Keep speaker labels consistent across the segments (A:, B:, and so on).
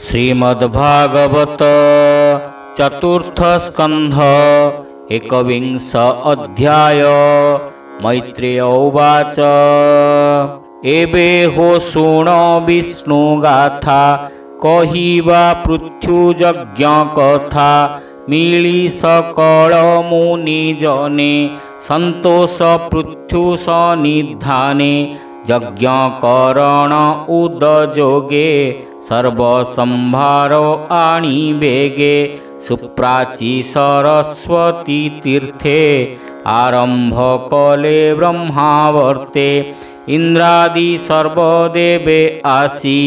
A: श्रीमद्भागवत चतुर्थ स्कंध एकविंश अध्याय। मैत्रेय उवाच एबे हो शुण विष्णु गाथा कहिबा पृथ्व्यज्ञ कथा मिली सकल मुनि जने संतोष पृथ्वी सन्निधाने यज्ञ करण उदयोगे सर्वसंभार आणी बेगे सुप्राची सरस्वती तीर्थे आरंभ कले ब्रह्मावर्ते इंद्रादि सर्वदेवे आसी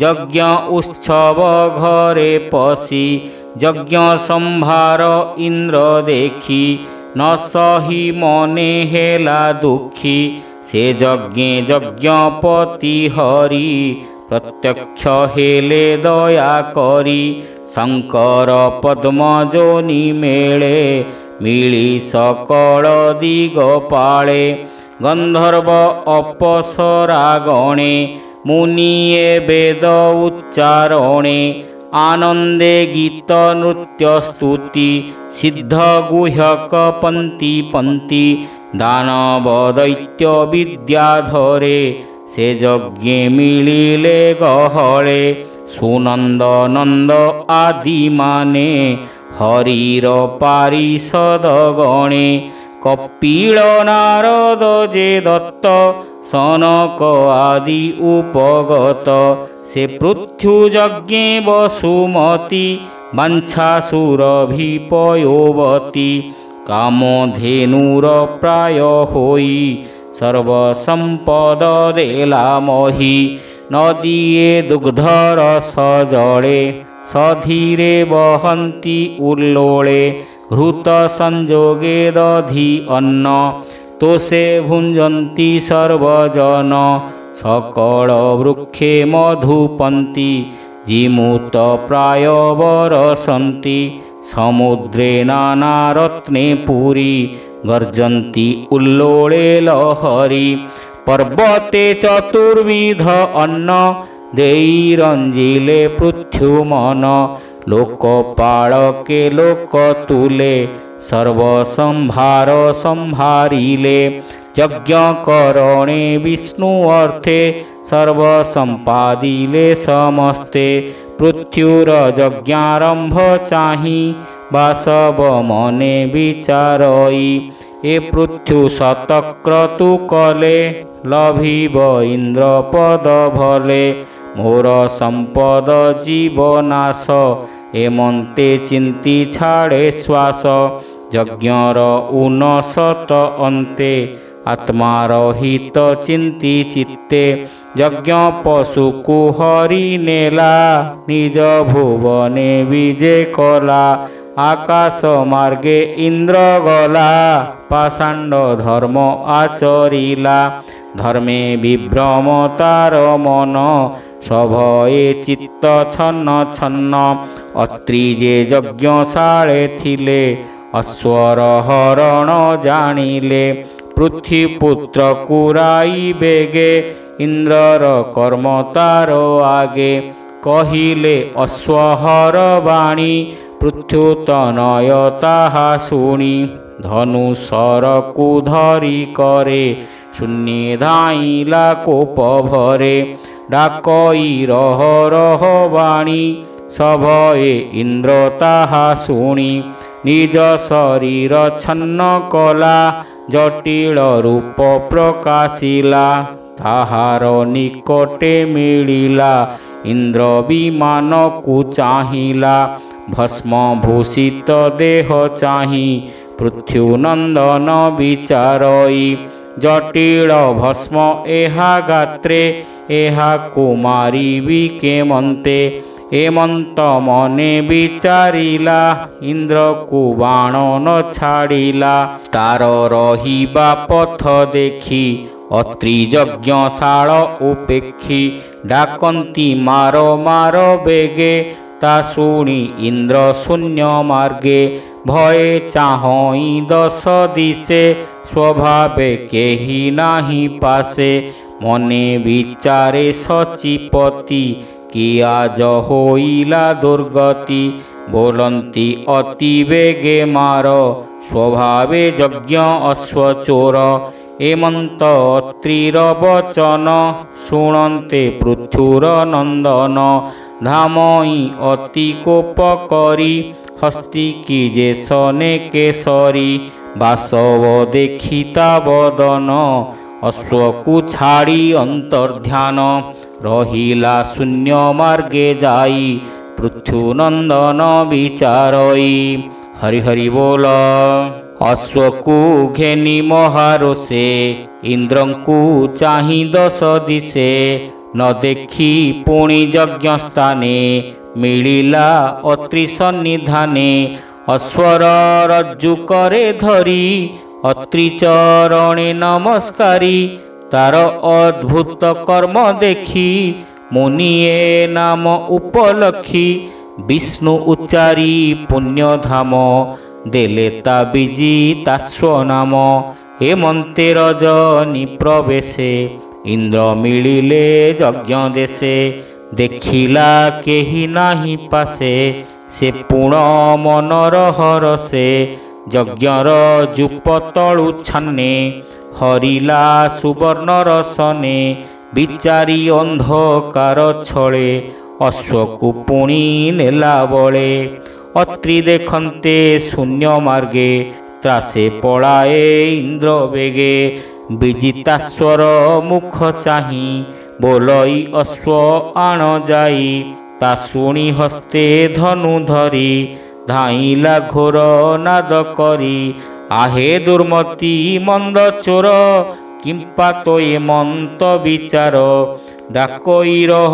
A: यज्ञ उत्सव घरे पशी यज्ञ संभार इंद्र देखी न सही मने हेला दुखी से यज्ञे यज्ञपति हरि प्रत्यक्ष हेले दया करी शंकर पद्मजोनि मेले मिली सकल दिगपाले गंधर्व अप्सरा गणे मुनिये वेद उच्चारणे आनंदे गीत नृत्य स्तुति सिद्ध गुह्यक पंक्ति पंक्ति दानव दैत्य विद्याधरे से यज्ञे मिलिले गहले सुनंद नंद आदि माने हरिर पारिषद गणे कपिल नारद जे दत्त सनक आदि उपगत से पृथ्व्यज्ञे वसुमती वाञ्छासुरभि पयोवती कामधेनुर प्राय होई सर्वसंपद देला मही नदीये दुग्धरस जले सधीरे वहन्ति उल्लोले घृत संजोगे दधि अन्न तोषे भुंजन्ति सर्वजन सकल वृक्षे मधुपन्ति जीमूत प्राय वरसन्ति समुद्रे नाना रत्ने पुरी गर्जन्ति उल्लोले लहरी पर्वते चतुर्विध अन्न देईरंजिले पृथ्व्युमन लोकपालके लोकतुले सर्वसंभार संभारिले यज्ञ करणे विष्णु अर्थे सर्वसंपादिले समस्ते पृथ्व्युर यज्ञारंभ चाहि वासव मने विचारई ए पृथ्वी शतक्रतु कले लभिब इंद्र पद भले मोर संपद जीवनाश एमंते चिंती छाड़े श्वास यज्ञर उनसत अंते आत्मार हित चिंती चित्ते यज्ञ पशु को हरि नेला निज भुवने विजय कला आकाश मार्गे इंद्र गला पाषाण्ड धर्म आचरिला धर्मे विभ्रम तार मन सभये चित्त छन्न छन्न अत्रि जे यज्ञशाळे थिले अश्वर हरण जानिले पृथ्वीपुत्र कुराई बेगे इंद्रर कर्म तार आगे कहिले अश्वहर वाणी पृथ्व्युतनय ताहा शुणी धनुषर को धरी करे शून्य धाइला कोप भरे डाकई रह रह वाणी सभये इंद्र ताहा शुणी निज शरीर छन्न कला जटिल रूप प्रकाशिला ताहार निकटे मिलिला इंद्र विमान को चाहिला भस्म भूषित देह चाहि पृथ्व्युनंदन विचारई जटिल भस्म एहा गात्रे एहा कुमारी विकेमंते एमंत मने विचारिला इंद्र को बाण न छाड़िला तार रहिबा पथ देखी अत्रि यज्ञशाळ उपेक्षी डाकन्ति मार मार बेगे ता शुणी इंद्र शून्य मार्गे भये चाहई दश दिशे स्वभावे केही नाही पासे मने विचारे सचिपति କି ଆଜ ହୋଇଲା ଦୁର୍ଗତି। ବୋଲନ୍ତି ଅତି ବେଗେ ମାର ସ୍ୱଭାବେ ଯଜ୍ଞ ଅଶ୍ୱଚୋର। ଏମନ୍ତ ଅତ୍ରିର ବଚନ ଶୁଣନ୍ତେ ପୃଥୁର ନନ୍ଦନ। ଧାମଇ ଅତି କୋପ କରି ହସ୍ତି କି ଯେ ସନେ କେଶରୀ। ବାସବ ଦେଖିତା ବଦନ ଅଶ୍ୱକୁ ଛାଡ଼ି ଅନ୍ତର୍ଧ୍ୟାନ। ରହିଲା ଶୂନ୍ୟ ମାର୍ଗେ ଯାଇ ପୃଥୁନନ୍ଦନ ବିଚାରଇ। ହରି ହରି ବୋଲ। ଅଶ୍ୱକୁ ଘେନି ମହାରୋଷେ ଇନ୍ଦ୍ରଙ୍କୁ ଚାହିଁ ଦଶ ଦିଶେ। ନ ଦେଖି ପୁଣି ଯଜ୍ଞ ସ୍ଥାନେ ମିଳିଲା ଅତ୍ରି ସନ୍ନିଧାନେ। ଅଶ୍ୱର ରଜ୍ଜୁ କରେ ଧରି ଅତ୍ରି ଚରଣେ ନମସ୍କାରୀ। ତାର ଅଦ୍ଭୁତ କର୍ମ ଦେଖି ମୁନିଏ ନାମ ଉପଲକ୍ଷୀ। ବିଷ୍ଣୁ ଉଚ୍ଚାରି ପୁଣ୍ୟଧାମ ଦେଲେ ତା ବିଜି ତାଶ୍ୱ ନାମ। ଏମନ୍ତେ ରଜନୀ ପ୍ରବେଶେ ଇନ୍ଦ୍ର ମିଳିଲେ ଯଜ୍ଞ ଦେଶେ। ଦେଖିଲା କେହି ନାହିଁ ପାଶେ ସେ ପୁଣ ମନର ହରସେ। ଯଜ୍ଞର ଜୁପ ତଳୁ ଛାନେ ହରିଲା ସୁବର୍ଣ୍ଣର ସନେ। ବିଚାରି ଅନ୍ଧକାର ଛଳେ ଅଶ୍ୱକୁ ପୁଣି ନେଲା ବଳେ। ଅତ୍ରି ଦେଖନ୍ତେ ଶୂନ୍ୟ ମାର୍ଗେ ତ୍ରାସେ ପଳାଏ ଇନ୍ଦ୍ର ବେଗେ। ବିଜିତାଶ୍ୱର ମୁଖ ଚାହିଁ ବୋଲଇ ଅଶ୍ୱ ଆଣ ଯାଇ। ତା ଶୁଣି ହସ୍ତେ ଧନୁ ଧରି ଧାଇଁଲା ଘୋର ନାଦ କରି। ଆହେ ଦୁର୍ମତି ମନ୍ଦ ଚୋର କିମ୍ପା ତୋ ମନ୍ତ ବିଚାର। ଡାକଇ ରହ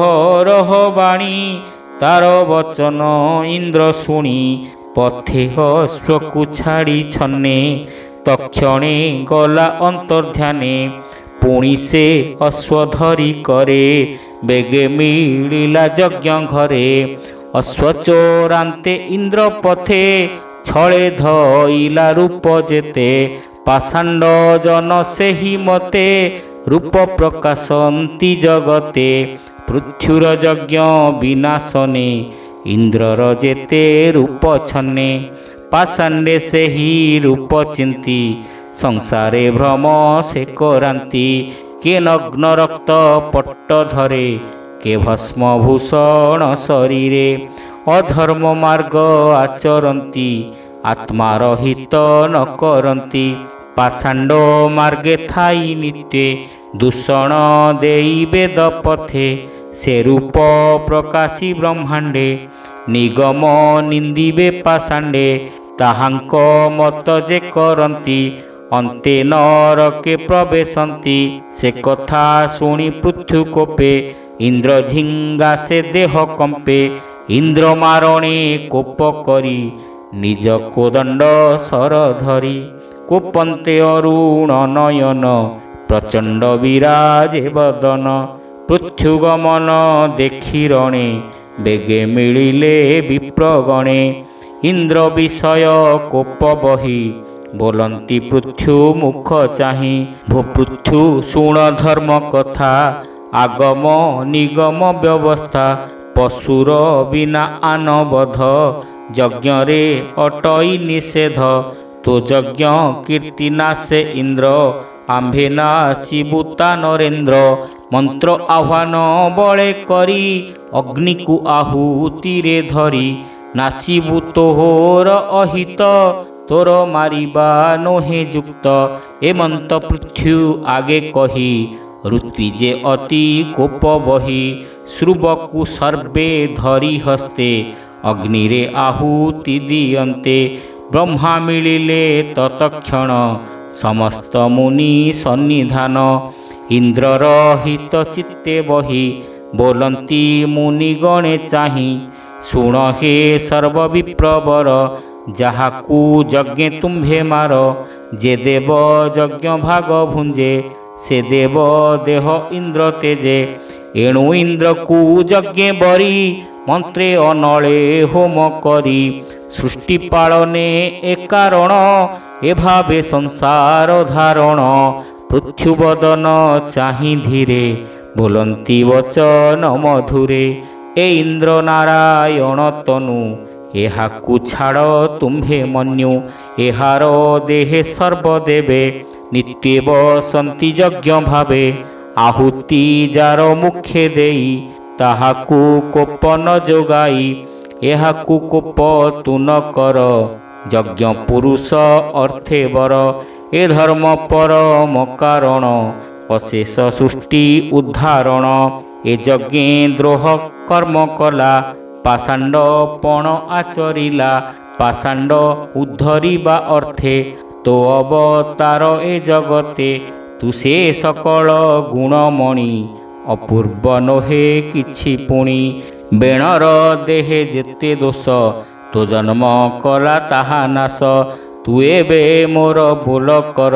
A: ରହ ବାଣୀ ତାର ବଚନ ଇନ୍ଦ୍ର ଶୁଣି। ପଥେ ଅଶ୍ୱକୁ ଛାଡ଼ି ଛନେ ତକ୍ଷଣେ ଗଲା ଅନ୍ତର୍ଧ୍ୟାନେ। ପୁଣି ସେ ଅଶ୍ୱ ଧରି କରେ ବେଗେ ମିଳିଲା ଯଜ୍ଞ ଘରେ। ଅଶ୍ୱଚୋରାନ୍ତେ ଇନ୍ଦ୍ର ପଥେ ଛଳେ ଧଇଲା ରୂପ ଯେତେ। ପାଷାଣ୍ଡ ଜନ ସେହି ମତେ ରୂପ ପ୍ରକାଶନ୍ତି ଜଗତେ। ପୃଥ୍ୱୀର ଯଜ୍ଞ ବିନାଶନେ ଇନ୍ଦ୍ରର ଯେତେ ରୂପ ଛନେ। ପାଷାଣ୍ଡେ ସେହି ରୂପ ଚିନ୍ତି ସଂସାରେ ଭ୍ରମ ସେ କରାନ୍ତି। କେ ନଗ୍ନ ରକ୍ତ ପଟ୍ଟ ଧରେ କେ ଭସ୍ମ ଭୂଷଣ ଶରୀରେ। ଅଧର୍ମ ମାର୍ଗ ଆଚରନ୍ତି ଆତ୍ମାର ହିତ ନ କରନ୍ତି। ପାଷାଣ୍ଡ ମାର୍ଗେ ଥାଇ ନିତ୍ୟେ ଦୂଷଣ ଦେଇ ବେଦ ପଥେ। ସେ ରୂପ ପ୍ରକାଶୀ ବ୍ରହ୍ମାଣ୍ଡେ ନିଗମ ନିନ୍ଦିବେ ପାଷାଣ୍ଡେ। ତାହାଙ୍କ ମତ ଯେ କରନ୍ତି ଅନ୍ତେ ନରକେ ପ୍ରବେଶନ୍ତି। ସେ କଥା ଶୁଣି ପୃଥୁ କୋପେ ଇନ୍ଦ୍ର ଝିଙ୍ଗା ସେ ଦେହ କମ୍ପେ। ଇନ୍ଦ୍ର ମାରଣେ କୋପ କରି ନିଜ କୋଦଣ୍ଡ ଶର ଧରି। କୋପନ୍ତେ ଅରୁଣ ନୟନ ପ୍ରଚଣ୍ଡ ବିରାଜେ ବଦନ। ପୃଥ୍ୱୀଗମନ ଦେଖି ରଣେ ବେଗେ ମିଳିଲେ ବିପ୍ରଗଣେ। ଇନ୍ଦ୍ର ବିଷୟ କୋପ ବହି ବୋଲନ୍ତି ପୃଥ୍ୱୀ ମୁଖ ଚାହିଁ। ଭୂପୃଥ୍ୱୀ ଶୁଣ ଧର୍ମ କଥା ଆଗମ ନିଗମ ବ୍ୟବସ୍ଥା। ପଶୁର ବିନା ଆନବଧ ଯଜ୍ଞରେ ଅଟଇ ନିଷେଧ। ତୋ ଯଜ୍ଞ କୀର୍ତ୍ତି ନାଶେ ଇନ୍ଦ୍ର ଆମ୍ଭେ ନାସିବୁ ତା ନରେନ୍ଦ୍ର। ମନ୍ତ୍ର ଆହ୍ୱାନ ବଳେ କରି ଅଗ୍ନିକୁ ଆହୁତିରେ ଧରି। ନାସିବୁ ତୋହର ଅହିତ ତୋର ମାରିବା ନୋହେ ଯୁକ୍ତ। ଏମନ୍ତ ପୃଥ୍ୱୀ ଆଗେ କହି ଋତ୍ୱି ଯେ ଅତି କୋପ ବହି। ଶ୍ରୁବକୁ ସର୍ବେ ଧରି ହସ୍ତେ ଅଗ୍ନିରେ ଆହୁତି ଦିଅନ୍ତେ। ବ୍ରହ୍ମା ମିଳିଲେ ତତକ୍ଷଣ ସମସ୍ତ ମୁନି ସନ୍ନିଧାନ। ଇନ୍ଦ୍ରର ହିତ ଚିତ୍ତେ ବହି ବୋଲନ୍ତି ମୁନି ଗଣେ ଚାହିଁ। ଶୁଣ ହେ ସର୍ବ ବିପ୍ରବର ଯାହାକୁ ଯଜ୍ଞେ ତୁମ୍ଭେ ମାର। ଯେ ଦେବ ଯଜ୍ଞ ଭାଗ ଭୁଞ୍ଜେ ସେ ଦେବ ଦେହ ଇନ୍ଦ୍ର ତେଜେ। ଏଣୁ ଇନ୍ଦ୍ରକୁ ଯଜ୍ଞେ ବରି ମନ୍ତ୍ରେ ଅନଳେ ହୋମ କରି। ସୃଷ୍ଟି ପାଳନେ ଏ କାରଣ ଏ ଭାବେ ସଂସାର ଧାରଣ। ପୃଥ୍ୱୀବଦନ ଚାହିଁ ଧୀରେ ବୋଲନ୍ତି ବଚନ ମଧୁରେ। ଏ ଇନ୍ଦ୍ର ନାରାୟଣ ତନୁ ଏହାକୁ ଛାଡ଼ ତୁମ୍ଭେ ମନ୍ୟୁ ଏହାର ଦେହେ ସର୍ବଦେବେ ନିତ୍ୟ ବସନ୍ତି ଯଜ୍ଞ ଭାବେ ଆହୁତି ଯାର ମୁଖେ ଦେଇ ତାହାକୁ କୋପ ନ ଯୋଗାଇ ଏହାକୁ କୋପ ତୁ ନ କର ଯଜ୍ଞ ପୁରୁଷ ଅର୍ଥେ ବର ଏ ଧର୍ମ ପରମ କାରଣ ଅଶେଷ ସୃଷ୍ଟି ଉଦ୍ଧାରଣ ଏ ଯଜ୍ଞେ ଦ୍ରୋହ କର୍ମ କଲା ପାଷାଣ୍ଡ ପଣ ଆଚରିଲା ପାଷାଣ୍ଡ ଉଦ୍ଧରିବା ଅର୍ଥେ ତୋ ଅବତାର ଏ ଜଗତେ ତୁ ସେ ସକଳ ଗୁଣମଣି ଅପୂର୍ବ ନୋହେ କିଛି ପୁଣି ବେଣର ଦେହେ ଯେତେ ଦୋଷ ତୋ ଜନ୍ମ କଲା ତାହା ନାଶ ତୁ ଏବେ ମୋର ବୋଲ କର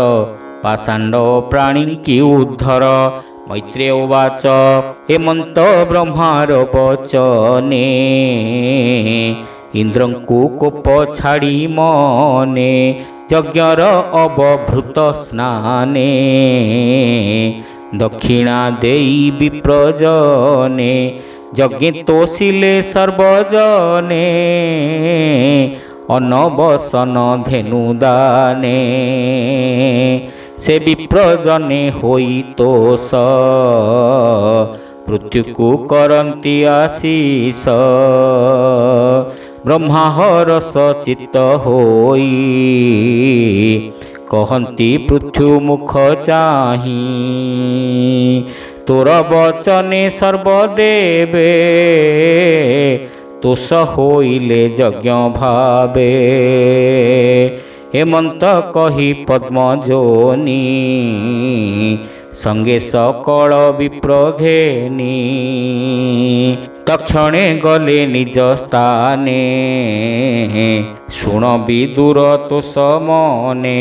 A: ପାଷାଣ୍ଡ ପ୍ରାଣୀଙ୍କି ଉଦ୍ଧର ମୈତ୍ରେୟ ଉବାଚ ହେମନ୍ତ ବ୍ରହ୍ମାର ବଚନେ ଇନ୍ଦ୍ରଙ୍କୁ କୋପ ଛାଡ଼ି ମନେ ଯଜ୍ଞର ଅବଭୃତ ସ୍ନାନେ ଦକ୍ଷିଣା ଦେଇ ବିପ୍ରଜନେ ଯଜ୍ଞେ ତୋଷିଲେ ସର୍ବଜନେ ଅନବସନ ଧେନୁଦାନେ ସେ ବିପ୍ରଜନେ ହୋଇ ତୋଷ ମୃତ୍ୟୁକୁ କରନ୍ତି ଆଶିଷ ବ୍ରହ୍ମାହରସ ଚିତ୍ତ ହୋଇ କହନ୍ତି ପୃଥୁ ମୁଖ ଚାହିଁ ତୋର ବଚନେ ସର୍ବଦେବେ ତୋଷ ହୋଇଲେ ଯଜ୍ଞ ଭାବେ ହେମନ୍ତ କହି ପଦ୍ମଜୋନି ସଙ୍ଗେ ସକଳ ବିପ୍ରଘେନି ତକ୍ଷଣେ ଗଲେ ନିଜ ସ୍ଥାନେ ଶୁଣ ବିଦୁର ତୋଷ ମନେ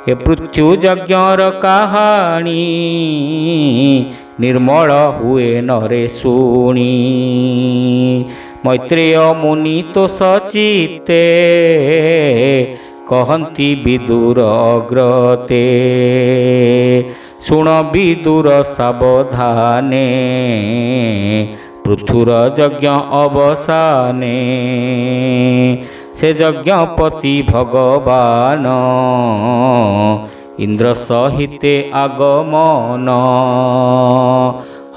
A: ଏ ପୃଥ୍ୱୀ ଯଜ୍ଞର କାହାଣୀ ନିର୍ମଳ ହୁଏ ନରେ ଶୁଣି ମୈତ୍ରେୟ ମୁନି ତୋଷ ଚିତେ କହନ୍ତି ବିଦୁର ଅଗ୍ରତେ ଶୁଣ ବିଦୁର ସାବଧାନେ ପୃଥୁର ଯଜ୍ଞ ଅବସାନେ ସେ ଯଜ୍ଞପତି ଭଗବାନ ଇନ୍ଦ୍ର ସହିତେ ଆଗମନ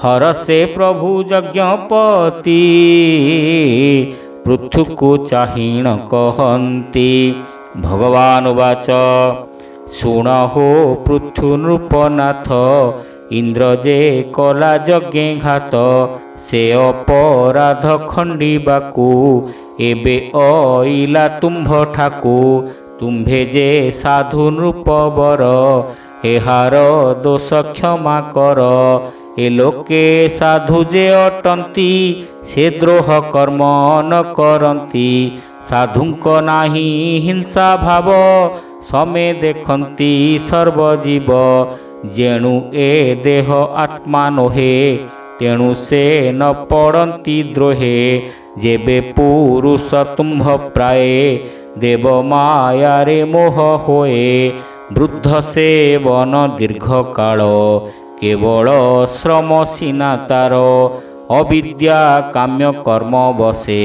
A: ହରସେ ପ୍ରଭୁ ଯଜ୍ଞପତି ପୃଥୁକୁ ଚାହିଣ କହନ୍ତି ଭଗବାନ ବାଚ ଶୁଣ ହୋ ପୃଥୁ ନୃପନାଥ ଇନ୍ଦ୍ର ଯେ କଲା ଯଜ୍ଞେ ଘାତ ସେ ଅପରାଧ ଖଣ୍ଡିବାକୁ ଏବେ ଅଇଲା ତୁମ୍ଭ ଠାକୁ ତୁମ୍ଭେ ଯେ ସାଧୁ ନୃପବର ଏହାର ଦୋଷ କ୍ଷମା କର ଏ ଲୋକେ ସାଧୁ ଯେ ଅଟନ୍ତି ସେ ଦ୍ରୋହ କର୍ମ ନ କରନ୍ତି ସାଧୁଙ୍କ ନାହିଁ ହିଂସା ଭାବ ସମେ ଦେଖନ୍ତି ସର୍ବଜୀବ ଯେଣୁ ଏ ଦେହ ଆତ୍ମା ନୋହେ ତେଣୁ ସେ ନ ପଡ଼ନ୍ତି ଦ୍ରୋହେ ଯେବେ ପୁରୁଷ ତୁମ୍ଭ ପ୍ରାୟ ଦେବ ମାୟାରେ ମୋହ ହୋଏ ବୃଦ୍ଧ ସେବନ ଦୀର୍ଘ କାଳ କେବଳ ଶ୍ରମ ସିନା ତାର ଅବିଦ୍ୟା କାମ୍ୟ କର୍ମ ବସେ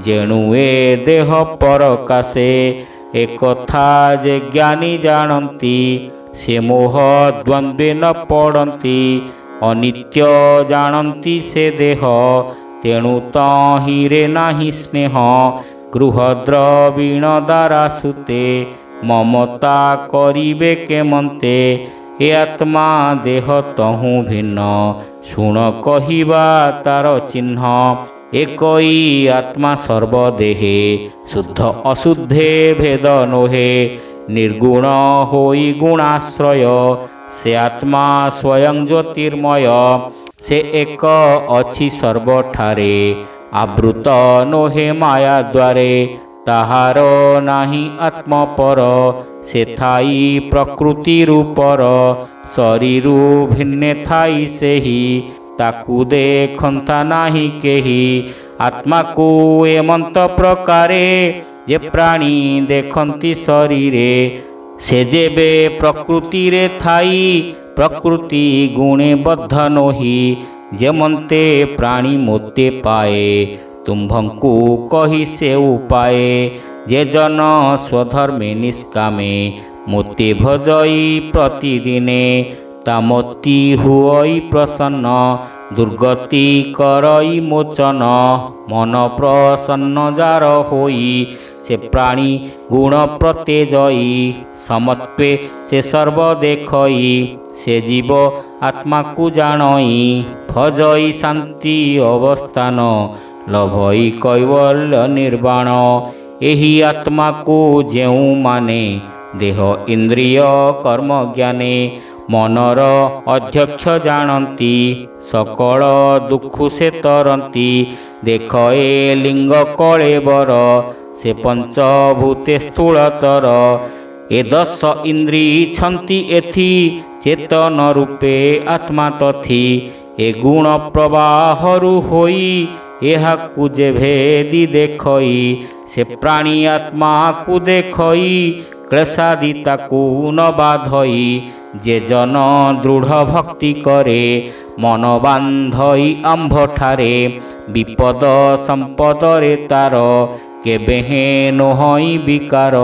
A: ଯେଣୁ ଏ ଦେହ ପରକାଶେ ଏକଥା ଯେ ଜ୍ଞାନୀ ଜାଣନ୍ତି ସେ ମୋହ ଦ୍ୱନ୍ଦ୍ୱେ ନ ପଡ଼ନ୍ତି ଅନିତ୍ୟ ଜାଣନ୍ତି ସେ ଦେହ ତେଣୁ ତହିଁରେ ନାହିଁ ସ୍ନେହ ଗୃହ ଦ୍ରବିଣ ଦ୍ୱାରା ସୁତେ ମମତା କରିବେ କେମନ୍ତେ ଏ ଆତ୍ମା ଦେହ ତହୁଁ ଭିନ୍ନ ଶୁଣ କହିବା ତାର ଚିହ୍ନ ଏକଇ ଆତ୍ମା ସର୍ବଦେହେ ଶୁଦ୍ଧ ଅଶୁଦ୍ଧେ ଭେଦ ନୋହେ ନିର୍ଗୁଣ ହୋଇ ଗୁଣାଶ୍ରୟ ସେ ଆତ୍ମା ସ୍ୱୟଂ ଜ୍ୟୋତିର୍ମୟ ସେ ଏକ ଅଛି ସର୍ବଠାରେ ଆବୃତ ନୋହେ ମାୟା ଦ୍ୱାରେ ତାହାର ନାହିଁ ଆତ୍ମପର ସେ ଥାଇ ପ୍ରକୃତି ରୂପର ଶରୀରୁ ଭିନ୍ନେ ଥାଇ ସେହି ତାକୁ ଦେଖନ୍ତା ନାହିଁ କେହି ଆତ୍ମାକୁ ଏମନ୍ତ ପ୍ରକାରେ ଯେ ପ୍ରାଣୀ ଦେଖନ୍ତି ଶରୀରେ ସେ ଯେବେ ପ୍ରକୃତିରେ ଥାଇ ପ୍ରକୃତି ଗୁଣେ ବଦ୍ଧ ନୋହି ଯେମନ୍ତେ ପ୍ରାଣୀ ମୋତେ ପାଏ ତୁମ୍ଭଙ୍କୁ କହି ସେ ଉପାଏ ଯେ ଜନ ସ୍ୱଧର୍ମେ ନିଷ୍କାମେ ମୋତେ ଭଜଇ ପ୍ରତିଦିନେ ତାମତି ହୁଅଇ ପ୍ରସନ୍ନ ଦୁର୍ଗତି କରଇ ମୋଚନ ମନ ପ୍ରସନ୍ନ ଯାର ହୋଇ ସେ ପ୍ରାଣୀ ଗୁଣ ପ୍ରତ୍ୟେଜଇ ସମତ୍ୱେ ସେ ସର୍ବ ଦେଖଇ ସେ ଜୀବ ଆତ୍ମାକୁ ଜାଣଇ ଭଜଇ ଶାନ୍ତି ଅବସ୍ଥାନ ଲଭଇ କୈବଲ୍ୟ ନିର୍ବାଣ ଏହି ଆତ୍ମାକୁ ଯେଉଁମାନେ ଦେହ ଇନ୍ଦ୍ରିୟ କର୍ମ ଜ୍ଞାନେ ମନର ଅଧ୍ୟକ୍ଷ ଜାଣନ୍ତି ସକଳ ଦୁଃଖ ସେ ତରନ୍ତି ଦେଖ ଏ ଲିଙ୍ଗ କଳେବର ସେ ପଞ୍ଚଭୂତେ ସ୍ଥୂଳତର ଏ ଦଶ ଇନ୍ଦ୍ରୀ ଛନ୍ତି ଏଥି ଚେତନ ରୂପେ ଆତ୍ମା ତଥି ଏ ଗୁଣ ପ୍ରବାହରୁ ହୋଇ ଏହାକୁ ଯେ ଭେଦି ଦେଖଇ ସେ ପ୍ରାଣୀ ଆତ୍ମାକୁ ଦେଖଇ କ୍ଲେଶାଦି ତାକୁ ନ ବାଧଇ ଯେ ଜନ ଦୃଢ଼ ଭକ୍ତି କରେ ମନ ବାନ୍ଧଇ ଆମ୍ଭଠାରେ ବିପଦ ସମ୍ପଦରେ ତାର କେବେ ନୋହଇ ବିକାର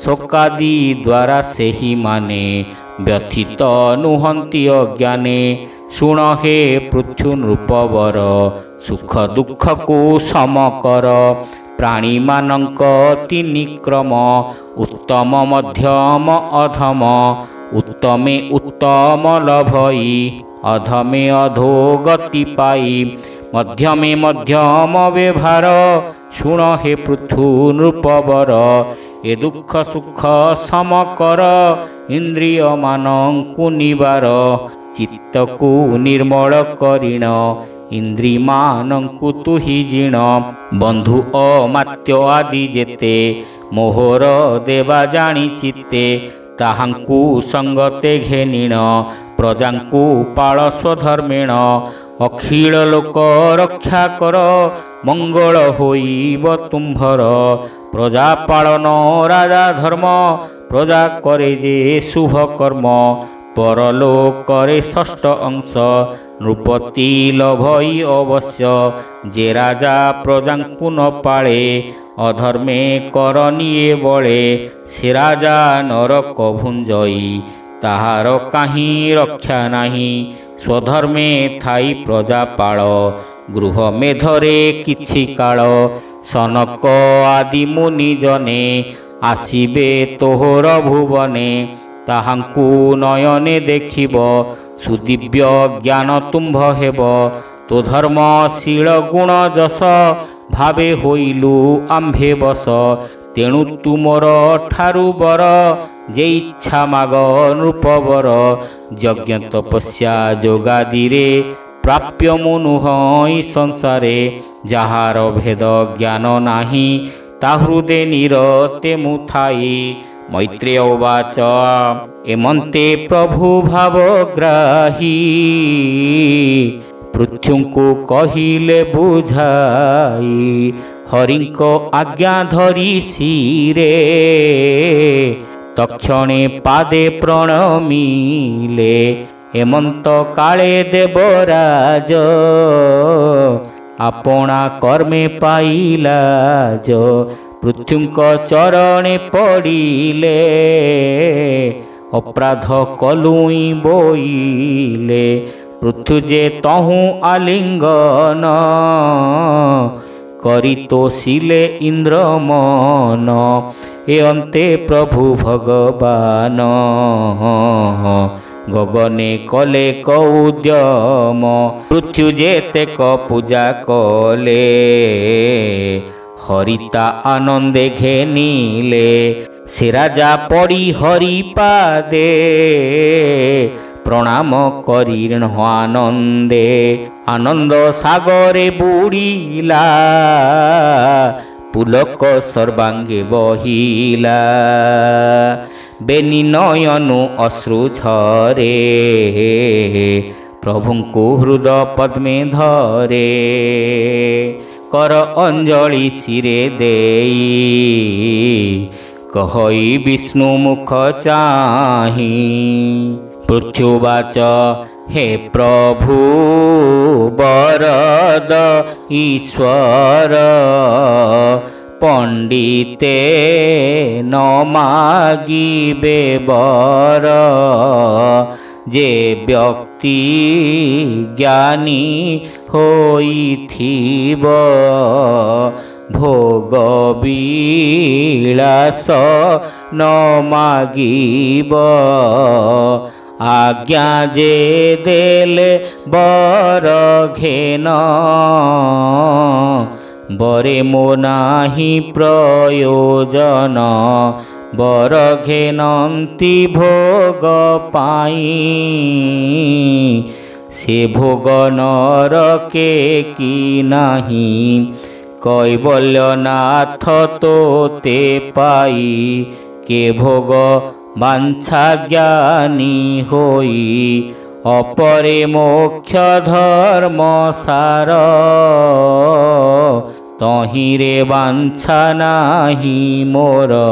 A: ଶୋକାଦି ଦ୍ୱାରା ସେହିମାନେ ବ୍ୟଥିତ ନୁହନ୍ତି ଅଜ୍ଞାନେ ଶୁଣ ହେ ପୃଥୁ ନୃପବର ସୁଖ ଦୁଃଖକୁ ସମକର ପ୍ରାଣୀମାନଙ୍କ ତିନି କ୍ରମ ଉତ୍ତମ ମଧ୍ୟମ ଅଧମ ଉତ୍ତମେ ଉତ୍ତମ ଲଭଇ ଅଧମେ ଅଧୋଗତି ପାଇ ମଧ୍ୟମେ ମଧ୍ୟମ ବ୍ୟବହାର ଶୁଣ ହେ ପୃଥୁ ନୃପବର ଏ ଦୁଃଖ ସୁଖ ସମକର ଇନ୍ଦ୍ରିୟମାନଙ୍କୁ ନିବାର ଚିତ୍ତକୁ ନିର୍ମଳ କରିଣ ଇନ୍ଦ୍ରିମାନଙ୍କୁ ତୁହି ଜିଣ ବନ୍ଧୁ ଅମାତ୍ୟ ଆଦି ଯେତେ ମୋହର ଦେବା ଜାଣି ଚିତ୍ତେ ତାହାଙ୍କୁ ସଙ୍ଗତେ ଘେନିଣ ପ୍ରଜାଙ୍କୁ ପାଳ ସ୍ୱଧର୍ମେଣ ଅଖିଳ ଲୋକ ରକ୍ଷା କର ମଙ୍ଗଳ ହୋଇବ ତୁମ୍ଭର ପ୍ରଜା ପାଳନ ରାଜା ଧର୍ମ ପ୍ରଜା କରେ ଯେ ଶୁଭ କର୍ମ ପରଲୋକରେ ଷଷ୍ଠ ଅଂଶ ନୃପତି ଲଭଇ ଅବଶ୍ୟ ଯେ ରାଜା ପ୍ରଜାଙ୍କୁ ନ ପାଳେ ଅଧର୍ମେ କରନିଏ ବଳେ ସେ ରାଜା ନରକ ଭୁଞ୍ଜଇ ତାହାର କାହିଁ ରକ୍ଷା ନାହିଁ ସ୍ୱଧର୍ମେ ଥାଇ ପ୍ରଜା ପାଳ ଗୃହ ମେଧରେ କିଛି କାଳ ସନକ ଆଦି ମୁନି ଜନେ ଆସିବେ ତୋହର ଭୁବନେ ତାହାଙ୍କୁ ନୟନେ ଦେଖିବ ସୁଦିବ୍ୟ ଜ୍ଞାନ ତୁମ୍ଭ ହେବ ତୋ ଧର୍ମଶୀଳ ଗୁଣ ଯଶ ଭାବେ ହୋଇଲୁ ଆମ୍ଭେ ବସ ତେଣୁ ତୁମର ଠାରୁ ବର ଯେ ଇଚ୍ଛା ମାଗ ନୃପବର ଯଜ୍ଞ ତପସ୍ୟା ଯୋଗାଦିରେ ପ୍ରାପ୍ୟ ମୁଁ ନୁହଁ ସଂସାରେ ଯାହାର ଭେଦ ଜ୍ଞାନ ନାହିଁ ତା ହୃଦେ ନିରତେ ମୁଁ ଥାଇ ମୈତ୍ରେୟ ଉବାଚ ଏମନ୍ତେ ପ୍ରଭୁ ଭାବଗ୍ରାହୀ ପୃଥ୍ୱୀଙ୍କୁ କହିଲେ ବୁଝାଇ ହରିଙ୍କ ଆଜ୍ଞା ଧରି ଶିରେ ତକ୍ଷଣେ ପାଦେ ପ୍ରଣମିଲେ ହେମନ୍ତ କାଳେ ଦେବରାଜ ଆପଣା କର୍ମେ ପାଇଲା ଯ ପୃଥ୍ୱୀଙ୍କ ଚରଣେ ପଡ଼ିଲେ ଅପରାଧ କଲୁଇଁ ବୋଇଲେ ପୃଥୁ ଯେ ତହୁଁ ଆଲିଙ୍ଗନ କରି ତୋଷିଲେ ଇନ୍ଦ୍ର ମନ ଏ ଅନ୍ତେ ପ୍ରଭୁ ଭଗବାନ ଗଗନେ କଲେ କଉଦ୍ୟମ ପୃଥୁ ଯେତେକ ପୂଜା କଲେ ହରିତା ଆନନ୍ଦେ ଘେନିଲେ ସେ ରାଜା ପଡ଼ି ହରି ପାଦେ ପ୍ରଣାମ କରି ଆନନ୍ଦେ ଆନନ୍ଦ ସାଗରେ ବୁଡ଼ିଲା ପୁଲକ ସର୍ବାଙ୍ଗେ ବହିଲା ବେନି ନୟନୁ ଅଶ୍ରୁ ଝରେ ପ୍ରଭୁଙ୍କୁ ହୃଦ ପଦ୍ମେ ଧରେ କର ଅଞ୍ଜଳି ଶିରେ ଦେଇ କହଇ ବିଷ୍ଣୁ ମୁଖ ଚାହିଁ ପୃଥ୍ୱୀବାଚ ହେ ପ୍ରଭୁ ବରଦ ଈଶ୍ୱର ପଣ୍ଡିତେ ନ ମାଗିବେ ବର ଯେ ବ୍ୟକ୍ତି ଜ୍ଞାନୀ ହୋଇଥିବ ଭୋଗ ବିଳାସ ନ ମାଗିବ ଆଜ୍ଞା ଯେ ଦେଲେ ବର ଘେନ ବରେ ମୋ ନାହିଁ ପ୍ରୟୋଜନ ବର ଘେନନ୍ତି ଭୋଗ ପାଇଁ ସେ ଭୋଗ ନରକେ କି ନାହିଁ କୈବଲ୍ୟନାଥ ତୋତେ ପାଇ କେ ଭୋଗ ବାଞ୍ଛା ଜ୍ଞାନୀ ହୋଇ ଅପରେ ମୋକ୍ଷ ଧର୍ମ ସାର ତହିଁରେ ବାଞ୍ଛା ନାହିଁ ମୋର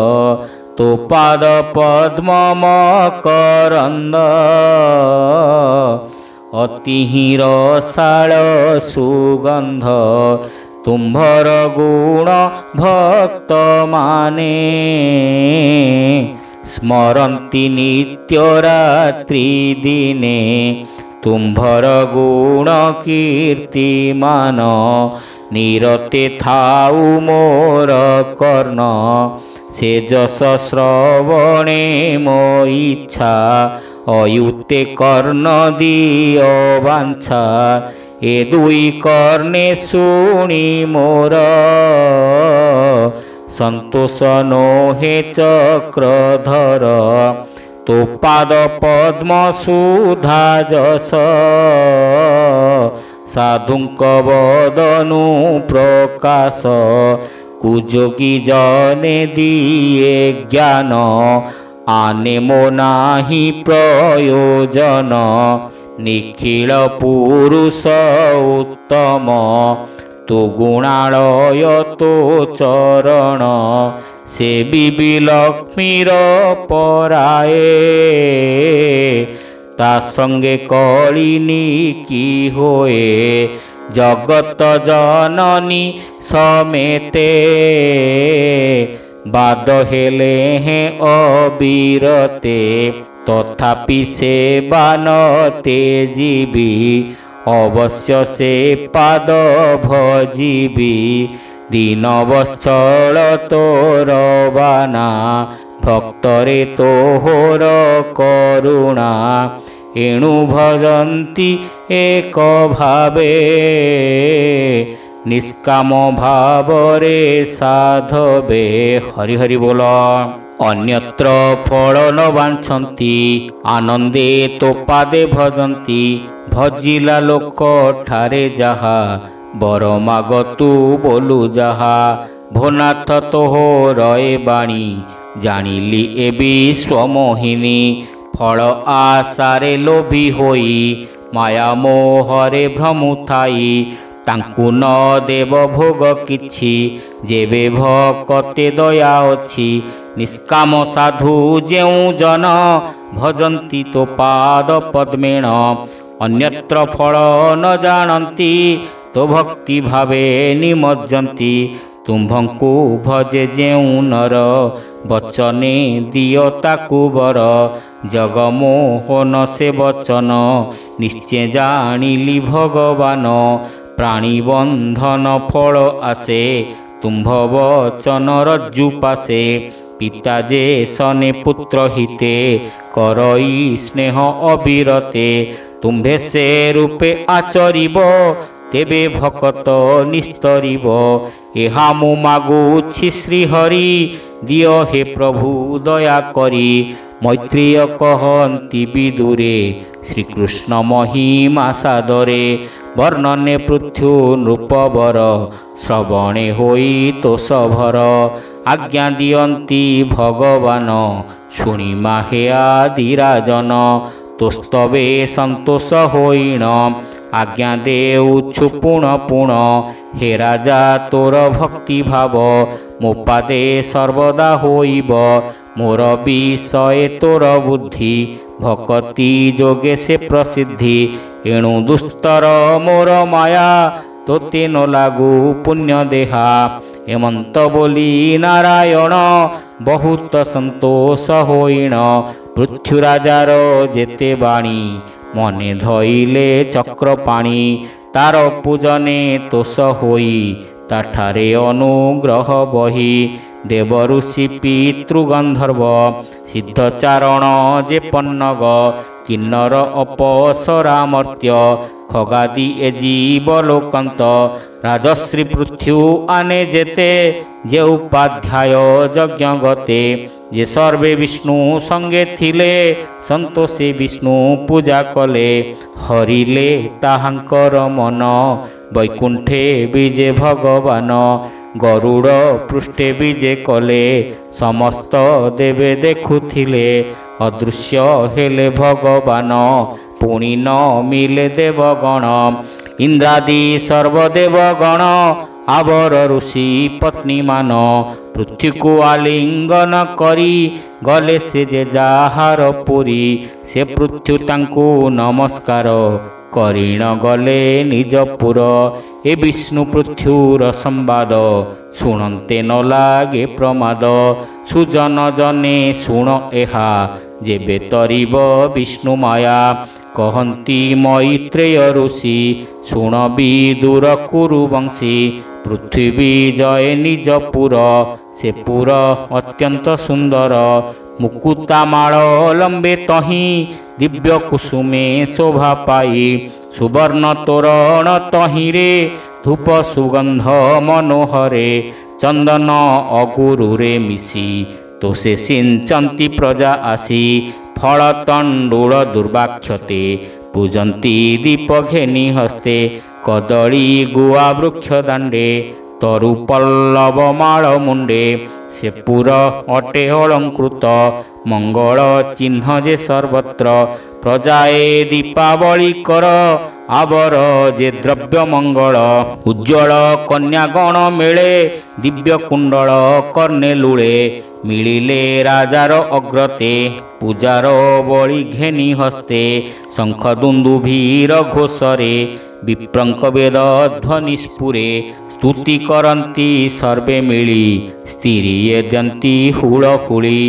A: ତୋ ପାଦ ପଦ୍ମ ମକରନ୍ଦ ଅତି ହିଁ ରସାଳ ସୁଗନ୍ଧ ତୁମ୍ଭର ଗୁଣ ଭକ୍ତମାନେ ସ୍ମରନ୍ତି ନିତ୍ୟ ରାତ୍ରି ଦିନେ ତୁମ୍ଭର ଗୁଣ କୀର୍ତ୍ତିମାନ ନିରତେ ଥାଉ ମୋର କର୍ଣ୍ଣ ସେ ଯଶ ଶ୍ରବଣେ ମୋ ଇଚ୍ଛା ଅୟୁତେ କର୍ଣ୍ଣ ଦିଅ ବାଞ୍ଛା ଏ ଦୁଇ କର୍ଣ୍ଣେ ଶୁଣି ମୋର ସନ୍ତୋଷ ନୋହେ ଚକ୍ରଧର ତୋ ପାଦ ପଦ୍ମ ସୁଧା ଯଶ ସାଧୁଙ୍କ ବଦନୁ ପ୍ରକାଶ କୁଯୋଗୀ ଜନେ ଦିଏ ଜ୍ଞାନ ଆନେ ମୋ ନାହିଁ ପ୍ରୟୋଜନ ନିଖିଳ ପୁରୁଷ ଉତ୍ତମ ତୋ ଗୁଣାଳୟ ତୋ ଚରଣ ସେ ଲକ୍ଷ୍ମୀର ପରାଏ ତା ସଙ୍ଗେ କଳିନି କି ହୋଏ ଜଗତ ଜନନୀ ସମେତେ ବାଦ ହେଲେ ହେଁ ଅବିରତେ ତଥାପି ସେ ବାନତେ ଯିବି ଅବଶ୍ୟ ସେ ପାଦ ଭଜିବି ଦିନ ବତ୍ସଳ ତୋର ବାନା ଭକ୍ତରେ ତୋହର କରୁଣା ଏଣୁ ଭଜନ୍ତି ଏକ ଭାବେ ନିଷ୍କାମ ଭାବରେ ସାଧବେ ହରି ହରି ବୋଲ ଅନ୍ୟତ୍ର ଫଳ ନ ବାଞ୍ଛନ୍ତି ଆନନ୍ଦେ ତୋ ପାଦେ ଭଜନ୍ତି ଭଜିଲା ଲୋକ ଠାରେ ଯାହା ବର ମାଗ ତୁ ବୋଲୁ ଯାହା ଭୋନାଥ ତୋହର ଏ ବାଣୀ ଜାଣିଲି ଏ ବିଶ୍ୱମୋହିନୀ ଫଳ ଆଶାରେ ଲୋଭୀ ହୋଇ ମାୟା ମୋହରେ ଭ୍ରମୁଥାଇ ତାଙ୍କୁ ନ ଦେବ ଭୋଗ କିଛି ଯେବେ ଭକତେ ଦୟା ଅଛି ନିଷ୍କାମ ସାଧୁ ଯେଉଁ ଜନ ଭଜନ୍ତି ତୋ ପାଦ ପଦ୍ମେଣ ଅନ୍ୟତ୍ର ଫଳ ନ ଜାଣନ୍ତି ତୋ ଭକ୍ତି ଭାବେ ନିମଜ୍ଜନ୍ତି ତୁମ୍ଭଙ୍କୁ ଭଜେ ଯେଉଁ ନର ବଚନେ ଦିଅ ତାକୁ ବର ଜଗମୋହନ ସେ ବଚନ ନିଶ୍ଚୟ ଜାଣିଲି ଭଗବାନ ପ୍ରାଣୀ ବନ୍ଧନ ଫଳ ଆସେ ତୁମ୍ଭ ବଚନ ରଜ୍ଜୁ ପାଶେ ପିତା ଯେ ସନେ ପୁତ୍ର ହିତେ କରଇ ସ୍ନେହ ଅବିରତେ ତୁମ୍ଭେ ସେ ରୂପେ ଆଚରିବ ତେବେ ଭକତ ନିସ୍ତରିବ ଏହା ମୁଁ ମାଗୁଛି ଶ୍ରୀହରି ଦିଅ ହେ ପ୍ରଭୁ ଦୟା କରି ମୈତ୍ରେୟ କହନ୍ତି ବିଦୁରେ ଶ୍ରୀକୃଷ୍ଣ ମହିମା ସାଦରେ ବର୍ଣ୍ଣନେ ପୃଥ୍ୱୀ ନୃପବର ଶ୍ରବଣେ ହୋଇ ତୋଷଭର ଆଜ୍ଞା ଦିଅନ୍ତି ଭଗବାନ ଶୁଣିମା ହେ ଆଦିରାଜନ ତୋସ୍ତବେ ସନ୍ତୋଷ ହୋଇଣ ଆଜ୍ଞା ଦେଉଛୁ ପୁଣ ପୁଣ ହେ ରାଜା ତୋର ଭକ୍ତି ଭାବ ମୋ ପାଦେ ସର୍ବଦା ହୋଇବ ମୋର ବିଷୟ ତୋର ବୁଦ୍ଧି ଭକତି ଯୋଗେ ସେ ପ୍ରସିଦ୍ଧି ଏଣୁ ଦୁସ୍ତର ମୋର ମାୟା ତୋତେ ନ ଲାଗୁ ପୁଣ୍ୟ ଦେହା। ଏମନ୍ତ ବୋଲି ନାରାୟଣ ବହୁତ ସନ୍ତୋଷ ହୋଇଣ। ପୃଥ୍ୱୀରାଜାର ଯେତେ ବାଣୀ ମନେ ଧଇଲେ ଚକ୍ରପାଣି। ତାର ପୂଜନେ ତୋଷ ହୋଇ ତାଠାରେ ଅନୁଗ୍ରହ ବହି। ଦେବ ଋଷି ପିତୃଗନ୍ଧର୍ବ ସିଦ୍ଧଚାରଣ ଯେ ପନ୍ନଗ। କିନ୍ନର ଅପସରାମର୍ତ୍ୟ ଖଗାଦି ଏ ଜୀବ ଲୋକନ୍ତ। ରାଜଶ୍ରୀ ପୃଥ୍ୱୀ ଆନେ ଯେତେ ଯେ ଉପାଧ୍ୟାୟ ଯଜ୍ଞ ଗତେ। ଯେ ସର୍ବେ ବିଷ୍ଣୁ ସଙ୍ଗେ ଥିଲେ ସନ୍ତୋଷେ ବିଷ୍ଣୁ ପୂଜା କଲେ। ହରିଲେ ତାହାଙ୍କର ମନ ବୈକୁଣ୍ଠେ ବିଜେ ଭଗବାନ। ଗରୁଡ଼ ପୃଷ୍ଠେ ବିଜେ କଲେ ସମସ୍ତ ଦେବେ ଦେଖୁଥିଲେ। ଅଦୃଶ୍ୟ ହେଲେ ଭଗବାନ ପୁଣି ନ ମିଲେ ଦେବଗଣ। ଇନ୍ଦ୍ରାଦି ସର୍ବଦେବଗଣ ଆବର ଋଷି ପତ୍ନୀମାନ। ପୃଥ୍ୱୀକୁ ଆଲିଙ୍ଗନ କରି ଗଲେ ସେ ଯେ ଯାହାର ପୁରୀ। ସେ ପୃଥ୍ୱୀ ତାଙ୍କୁ ନମସ୍କାର କରିଣ ଗଲେ ନିଜପୁର। ଏ ବିଷ୍ଣୁ ପୃଥ୍ୱୀର ସମ୍ବାଦ ଶୁଣନ୍ତେ ନ ଲାଗେ ପ୍ରମାଦ। ସୁଜନ ଜନେ ଶୁଣ ଏହା ଯେବେ ତରିବ ବିଷ୍ଣୁ ମାୟା। କହନ୍ତି ମୈତ୍ରେୟ ଋଷି ଶୁଣ ବିଦୁର କୁରୁବଂଶୀ। ପୃଥିବୀ ଜୟ ନିଜପୁର ସେ ପୁର ଅତ୍ୟନ୍ତ ସୁନ୍ଦର। ମୁକୁତାମାଳ ଲମ୍ବେ ତହିଁ ଦିବ୍ୟ କୁସୁମେ ଶୋଭା ପାଇ। ସୁବର୍ଣ୍ଣ ତୋରଣ ତହିଁରେ ଧୂପ ସୁଗନ୍ଧ ମନୋହରେ। ଚନ୍ଦନ ଅଗୁରୁରେ ମିଶି ତୋଷେ ସିଞ୍ଚନ୍ତି ପ୍ରଜା ଆସି। ଫଳ ତଣ୍ଡୁଳ ଦୁର୍ବାକ୍ଷତେ ପୂଜନ୍ତି ଦୀପ ଘେନି ହସ୍ତେ। କଦଳୀ ଗୁଆ ବୃକ୍ଷ ଦାଣ୍ଡେ ତରୁ ପଲ୍ଲବ ମାଳ ମୁଣ୍ଡେ। ସେ ପୁର ଅଟେ ଅଳଙ୍କୃତ ମଙ୍ଗଳ ଚିହ୍ନ ଯେ ସର୍ବତ୍ର। ପ୍ରଜାଏ ଦୀପାବଳି କର ଆବର ଯେ ଦ୍ରବ୍ୟ ମଙ୍ଗଳ। ଉଜ୍ଜ୍ୱଳ କନ୍ୟାଗଣ ମେଳେ ଦିବ୍ୟ କୁଣ୍ଡଳ କର୍ଣ୍ଣେ ଲୁଳେ। ମିଳିଲେ ରାଜାର ଅଗ୍ରତେ ପୂଜାର ବଳି ଘେନି ହସ୍ତେ। ଶଙ୍ଖ ଦୁନ୍ଦୁଭୀର ଘୋଷରେ ବିପ୍ରଙ୍କ ବେଦ ଧ୍ୱନି ସ୍ଫୁରେ। ସ୍ତୁତି କରନ୍ତି ସର୍ବେ ମିଳି ସ୍ଥିରିଏ ଦିଅନ୍ତି ହୁଳହୁଳି।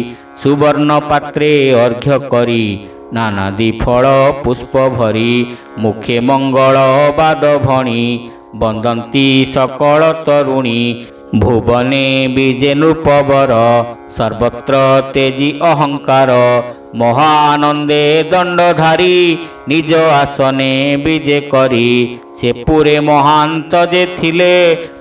A: ସୁବର୍ଣ୍ଣ ପାତ୍ରେ ଅର୍ଘ୍ୟ କରି ନାନାଦି ଫଳ ପୁଷ୍ପ ଭରି। ମୁଖେ ମଙ୍ଗଳ ବାଦ ଭଣି ବନ୍ଦନ୍ତି ସକଳ ତରୁଣୀ। ଭୁବନେ ବିଜେ ନୃପବର ସର୍ବତ୍ର ତେଜି ଅହଙ୍କାର। ମହା ଆନନ୍ଦେ ଦଣ୍ଡଧାରୀ ନିଜ ଆସନେ ବିଜେ କରି। ସେ ପୁରେ ମହାନ୍ତ ଯେ ଥିଲେ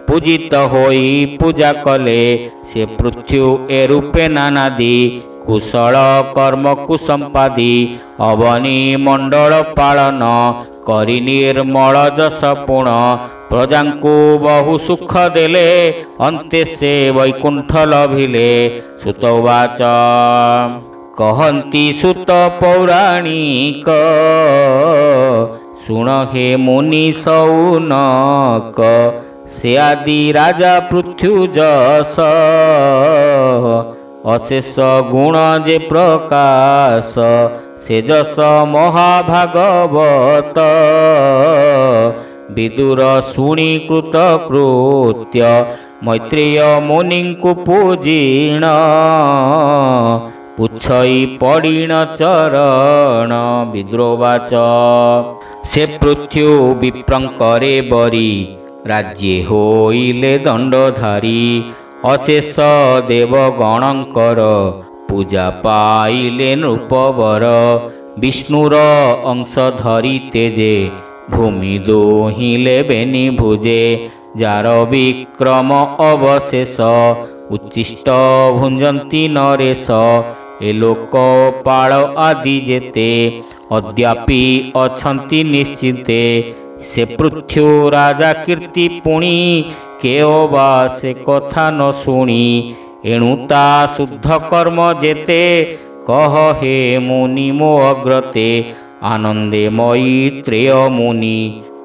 A: ପୂଜିତ ହୋଇ ପୂଜା କଲେ। ସେ ପୃଥ୍ୱୀ ଏ ରୂପେ ନାନାଦି କୁଶଳ କର୍ମକୁ ସମ୍ପାଦି। ଅବନୀ ମଣ୍ଡଳ ପାଳନ କରି ନିର୍ମଳ ଯଶ ପୁଣ। ପ୍ରଜାଙ୍କୁ ବହୁ ସୁଖ ଦେଲେ ଅନ୍ତେ ସେ ବୈକୁଣ୍ଠ ଲଭିଲେ। ସୁତ ଉବାଚ କହନ୍ତି ସୁତ ପୌରାଣିକ ଶୁଣ ହେ ମୁନି ସୌନକ। ସେ ଆଦି ରାଜା ପୃଥ୍ୱୀ ଯଶ ଅଶେଷ ଗୁଣ ଯେ ପ୍ରକାଶ। ସେ ଯଶ ମହାଭାଗବତ ବିଦୁର ଶୁଣି କୃତ କୃତ୍ୟ। ମୈତ୍ରେୟ ମୁନିଙ୍କୁ ପୂଜିଣ ପୁଛଇ ପଡ଼ିଣ ଚରଣ। ବିଦ୍ରୋବାଚ ସେ ପୃଥ୍ୱୀ ବିପ୍ରଙ୍କରେ ବରି ରାଜ୍ୟେ ହୋଇଲେ ଦଣ୍ଡଧାରୀ। ଅଶେଷ ଦେବଗଣଙ୍କର ପୂଜା ପାଇଲେ ନୃପବର। ବିଷ୍ଣୁର ଅଂଶ ଧରି ତେଜେ ଭୂମି ଦୋହିଲେ ବେନି ଭୁଜେ। ଯାର ବିକ୍ରମ ଅବଶେଷ ଉଚ୍ଚିଷ୍ଟ ଭୁଞ୍ଜନ୍ତି ନରେଶ। ଏ ଲୋକପାଳ ଆଦି ଯେତେ ଅଦ୍ୟାପି ଅଛନ୍ତି ନିଶ୍ଚିତେ। ସେ ପୃଥ୍ୱୀ ରାଜା କୀର୍ତ୍ତି ପୁଣି କେଓ ବା ସେ କଥା ନ ଶୁଣି। ଏଣୁ ତା ଶୁଦ୍ଧ କର୍ମ ଯେତେ କହ ହେ ମୁନି ମୋ ଅଗ୍ରତେ। ଆନନ୍ଦେ ମୈତ୍ରେୟ ମୁନି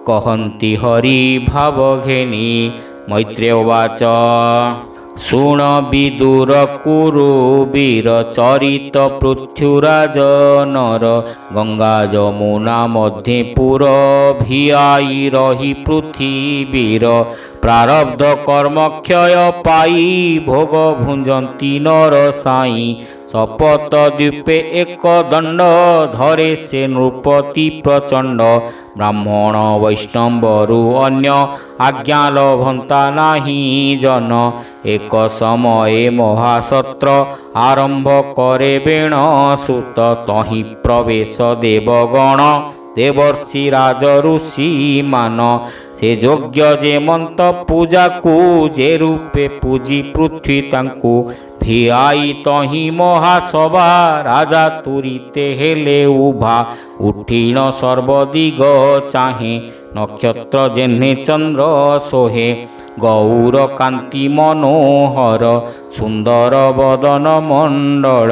A: କହନ୍ତି ହରି ଭାବ ଘେନି। ମୈତ୍ରେୟ ଉବାଚ ଶୁଣ ବିଦୁର କୁରୁ ବୀର ଚରିତ ପୃଥ୍ୱୀରାଜ ନର ଗଙ୍ଗା ଯମୁନା ମଧ୍ୟେ ପୁର ଭିଆଇ ରହି ପୃଥିବୀର ପ୍ରାରବ୍ଧ କର୍ମ କ୍ଷୟ ପାଇ ଭୋଗ ଭୁଞ୍ଜନ୍ତି ନର ସାଇଁ ଶପଥ ଦ୍ୱୀପେ ଏକ ଦଣ୍ଡ ଧରେ ସେ ନୃପତି ପ୍ରଚଣ୍ଡ ବ୍ରାହ୍ମଣ ବୈଷ୍ଣବରୁ ଅନ୍ୟ ଆଜ୍ଞା ଲଭନ୍ତା ନାହିଁ ଜନ ଏକ ସମୟେ ମହାସତ୍ର ଆରମ୍ଭ କରେ ବେଣ ସୁତ ତହିଁ ପ୍ରବେଶ ଦେବଗଣ ଦେବର୍ଷି ରାଜ ଋଷି ମାନ ସେ ଯୋଗ୍ୟ ଯେ ମନ୍ତ ପୂଜାକୁ ଯେ ରୂପେ ପୂଜି ପୃଥ୍ୱୀ ତାଙ୍କୁ ଭିଆଇ ତହିଁ ମହାସଭା ରାଜା ତୁରିତେ ହେଲେ ଉଭା ଉଠିଣ ସର୍ବଦିଗ ଚାହେଁ ନକ୍ଷତ୍ର ଯେହ୍ନେ ଚନ୍ଦ୍ର ସୋହେ ଗୌର କାନ୍ତି ମନୋହର ସୁନ୍ଦର ବଦନ ମଣ୍ଡଳ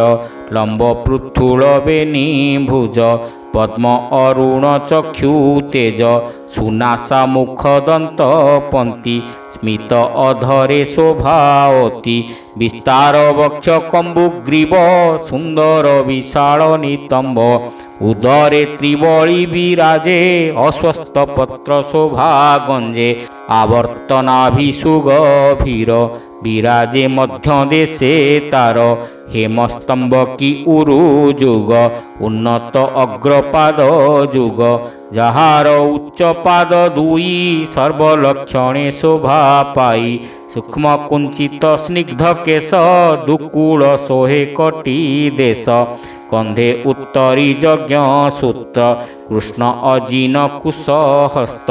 A: ଲମ୍ବ ପୃଥୁଳ ବେନି ଭୁଜ ପଦ୍ମ ଅରୁଣ ଚକ୍ଷୁ ତେଜ ସୁନାସା ମୁଖ ଦନ୍ତ ପନ୍ତି ସ୍ମିତ ଅଧରେ ଶୋଭାଅତି ବିସ୍ତାର ବକ୍ଷ କମ୍ବୁ ଗ୍ରୀବ ସୁନ୍ଦର ବିଶାଳ ନିତମ୍ବ ଉଦରେ ତ୍ରିବଳି ବିରାଜେ ଅଶ୍ୱସ୍ଥ ପତ୍ର ଶୋଭା ଗଞ୍ଜେ ଆବର୍ତ୍ତନାଭିସୁଗଭୀର ବିରାଜେ ମଧ୍ୟ ଦେଶେ ତାର ହେମସ୍ତମ୍ଭ କି ଉରୁ ଯୁଗ ଉନ୍ନତ ଅଗ୍ରପାଦ ଯୁଗ ଯାହାର ଉଚ୍ଚ ପାଦ ଦୁଇ ସର୍ବଲକ୍ଷଣେ ଶୋଭା ପାଇ ସୂକ୍ଷ୍ମ କୁଞ୍ଚିତ ସ୍ନିଗ୍ଧ କେଶ ଦୁକୁଳ ଶୋହେ କଟି ଦେଶ କନ୍ଧେ ଉତ୍ତରୀ ଯଜ୍ଞ ସୂତ୍ର କୃଷ୍ଣ ଅଜିନ କୁଶ ହସ୍ତ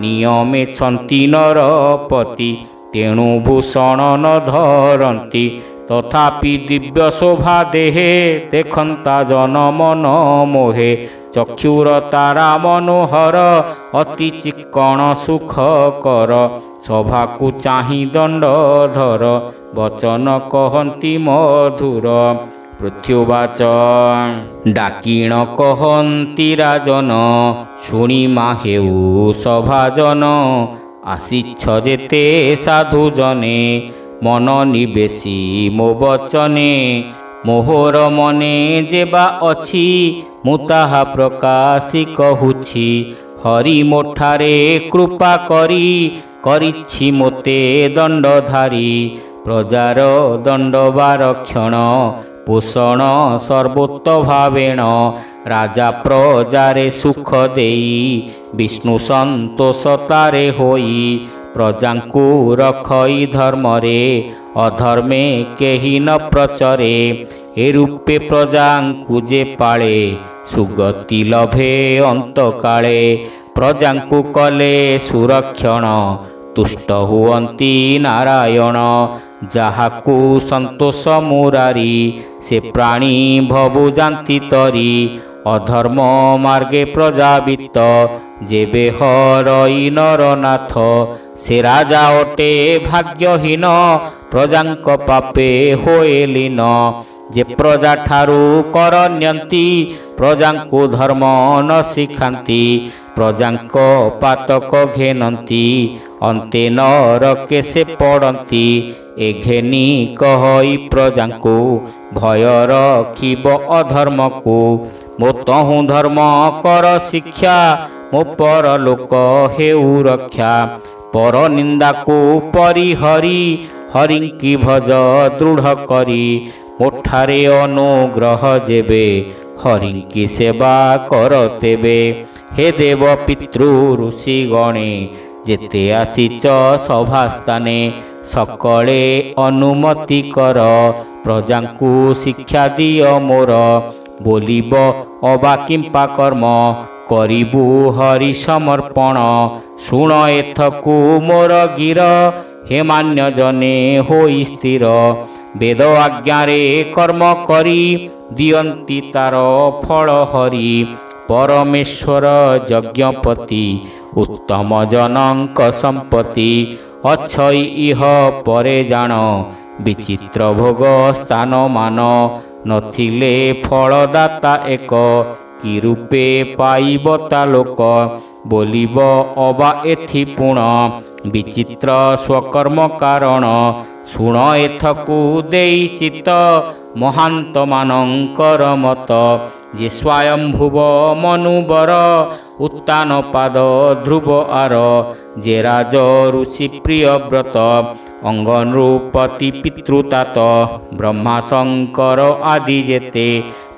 A: ନିୟମେ ଛନ୍ତି ନରପତି ତେଣୁ ଭୂଷଣ ନ ଧରନ୍ତି ତଥାପି ଦିବ୍ୟ ଶୋଭା ଦେହେ ଦେଖନ୍ତା ଜନ ମନ ମୋହେ ଚକ୍ଷୁର ତାରା ମନୋହର ଅତି ଚିକ୍କଣ ସୁଖ କର ସଭାକୁ ଚାହିଁ ଦଣ୍ଡଧର ବଚନ କହନ୍ତି ମଧୁର ପୃଥ୍ୱୀବାଚ ଡାକିଣ କହନ୍ତି ରାଜନ ଶୁଣି ମା ହେଉ ସଭାଜନ ଆସିଛ ଯେତେ ସାଧୁ ଜନେ ମନ ନିବେଶୀ ମୋ ବଚନେ ମୋହର ମନେ ଯେବା ଅଛି ମୁଁ ତାହା ପ୍ରକାଶି କହୁଛି ହରି ମୋଠାରେ କୃପା କରିଛି ମୋତେ ଦଣ୍ଡଧାରୀ ପ୍ରଜାର ଦଣ୍ଡବାର କ୍ଷଣ ପୋଷଣ ସର୍ବୋତ୍ତ ଭାବେଣ ରାଜା ପ୍ରଜାରେ ସୁଖ ଦେଇ ବିଷ୍ଣୁ ସନ୍ତୋଷ ତାରେ ହୋଇ ପ୍ରଜାଙ୍କୁ ରଖଇ ଧର୍ମରେ ଅଧର୍ମେ କେହି ନ ପ୍ରଚରେ ଏ ରୂପେ ପ୍ରଜାଙ୍କୁ ଯେ ପାଳେ ସୁଗତି ଲଭେ ଅନ୍ତକାଳେ ପ୍ରଜାଙ୍କୁ କଲେ ସୁରକ୍ଷଣ ତୁଷ୍ଟ ହୁଅନ୍ତି ନାରାୟଣ ଯାହାକୁ ସନ୍ତୋଷ ମୁରାରି ସେ ପ୍ରାଣୀ ଭବୁ ଯାନ୍ତି ତରି ଅଧର୍ମ ମାର୍ଗେ ପ୍ରଜାବିତ ଯେବେ ହରଇ ନରନାଥ ସେ ରାଜା ଅଟେ ଭାଗ୍ୟହୀନ ପ୍ରଜାଙ୍କ ପାପେ ହୋଏ ଲୀନ ଯେ ପ୍ରଜା ଠାରୁ କର ନିଅନ୍ତି ପ୍ରଜାଙ୍କୁ ଧର୍ମ ନ ଶିଖାନ୍ତି ପ୍ରଜାଙ୍କ ପାତକ ଘେନନ୍ତି ଅନ୍ତେ ନରକେ ସେ ପଡ଼ନ୍ତି ଏ ଘେନି କହଇ ପ୍ରଜାଙ୍କୁ ଭୟ ରଖିବ ଅଧର୍ମକୁ ମୋ ତହୁଁ ଧର୍ମ କର ଶିକ୍ଷା ମୋ ପରଲୋକ ହେଉ ରକ୍ଷା ପର ନିନ୍ଦାକୁ ପରିହରି ହରିଙ୍କି ଭଜ ଦୃଢ଼ କରି ମୋଠାରେ ଅନୁଗ୍ରହ ଯେବେ ହରିଙ୍କି ସେବା କର ତେବେ ହେ ଦେବ ପିତୃ ଋଷି ଗଣେ ଯେତେ ଆସିଛ ସଭାସ୍ଥାନେ ସକଳେ ଅନୁମତି କର ପ୍ରଜାଙ୍କୁ ଶିକ୍ଷା ଦିଅ ମୋର ବୋଲିବ ଅବା କିମ୍ପା କର୍ମ କରିବୁ ହରି ସମର୍ପଣ ଶୁଣ ଏଥକୁ ମୋର ଗିର ହେ ମାନ୍ୟ ଜନେ ହୋଇ ସ୍ଥିର ବେଦ ଆଜ୍ଞାରେ କର୍ମ କରି ଦିଅନ୍ତି ତାର ଫଳ ହରି ପରମେଶ୍ୱର ଯଜ୍ଞପତି ଉତ୍ତମ ଜନଙ୍କ ସମ୍ପତ୍ତି ଅଛଇ ଇହ ପରେ ଜାଣ ବିଚିତ୍ର ଭୋଗ ସ୍ଥାନ ମାନ ନଥିଲେ ଫଳଦାତା ଏକ କି ରୂପେ ପାଇବ ତା ଲୋକ ବୋଲିବ ଅବା ଏଥି ପୁଣ ବିଚିତ୍ର ସ୍ୱକର୍ମ କାରଣ ଶୁଣ ଏଥକୁ ଦେଇ ଚିତ ମହାନ୍ତ ମାନଙ୍କର ମତ। ଯେ ସ୍ୱୟଂଭୁବ ମନୁବର ଉତ୍ତାନ ପାଦ ଧ୍ରୁବ ଆର। ଯେ ରାଜ ଋଷି ପ୍ରିୟବ୍ରତ ଅଙ୍ଗ ନୃପତି ପିତୃତାତ। ବ୍ରହ୍ମା ଶଙ୍କର ଆଦି ଯେତେ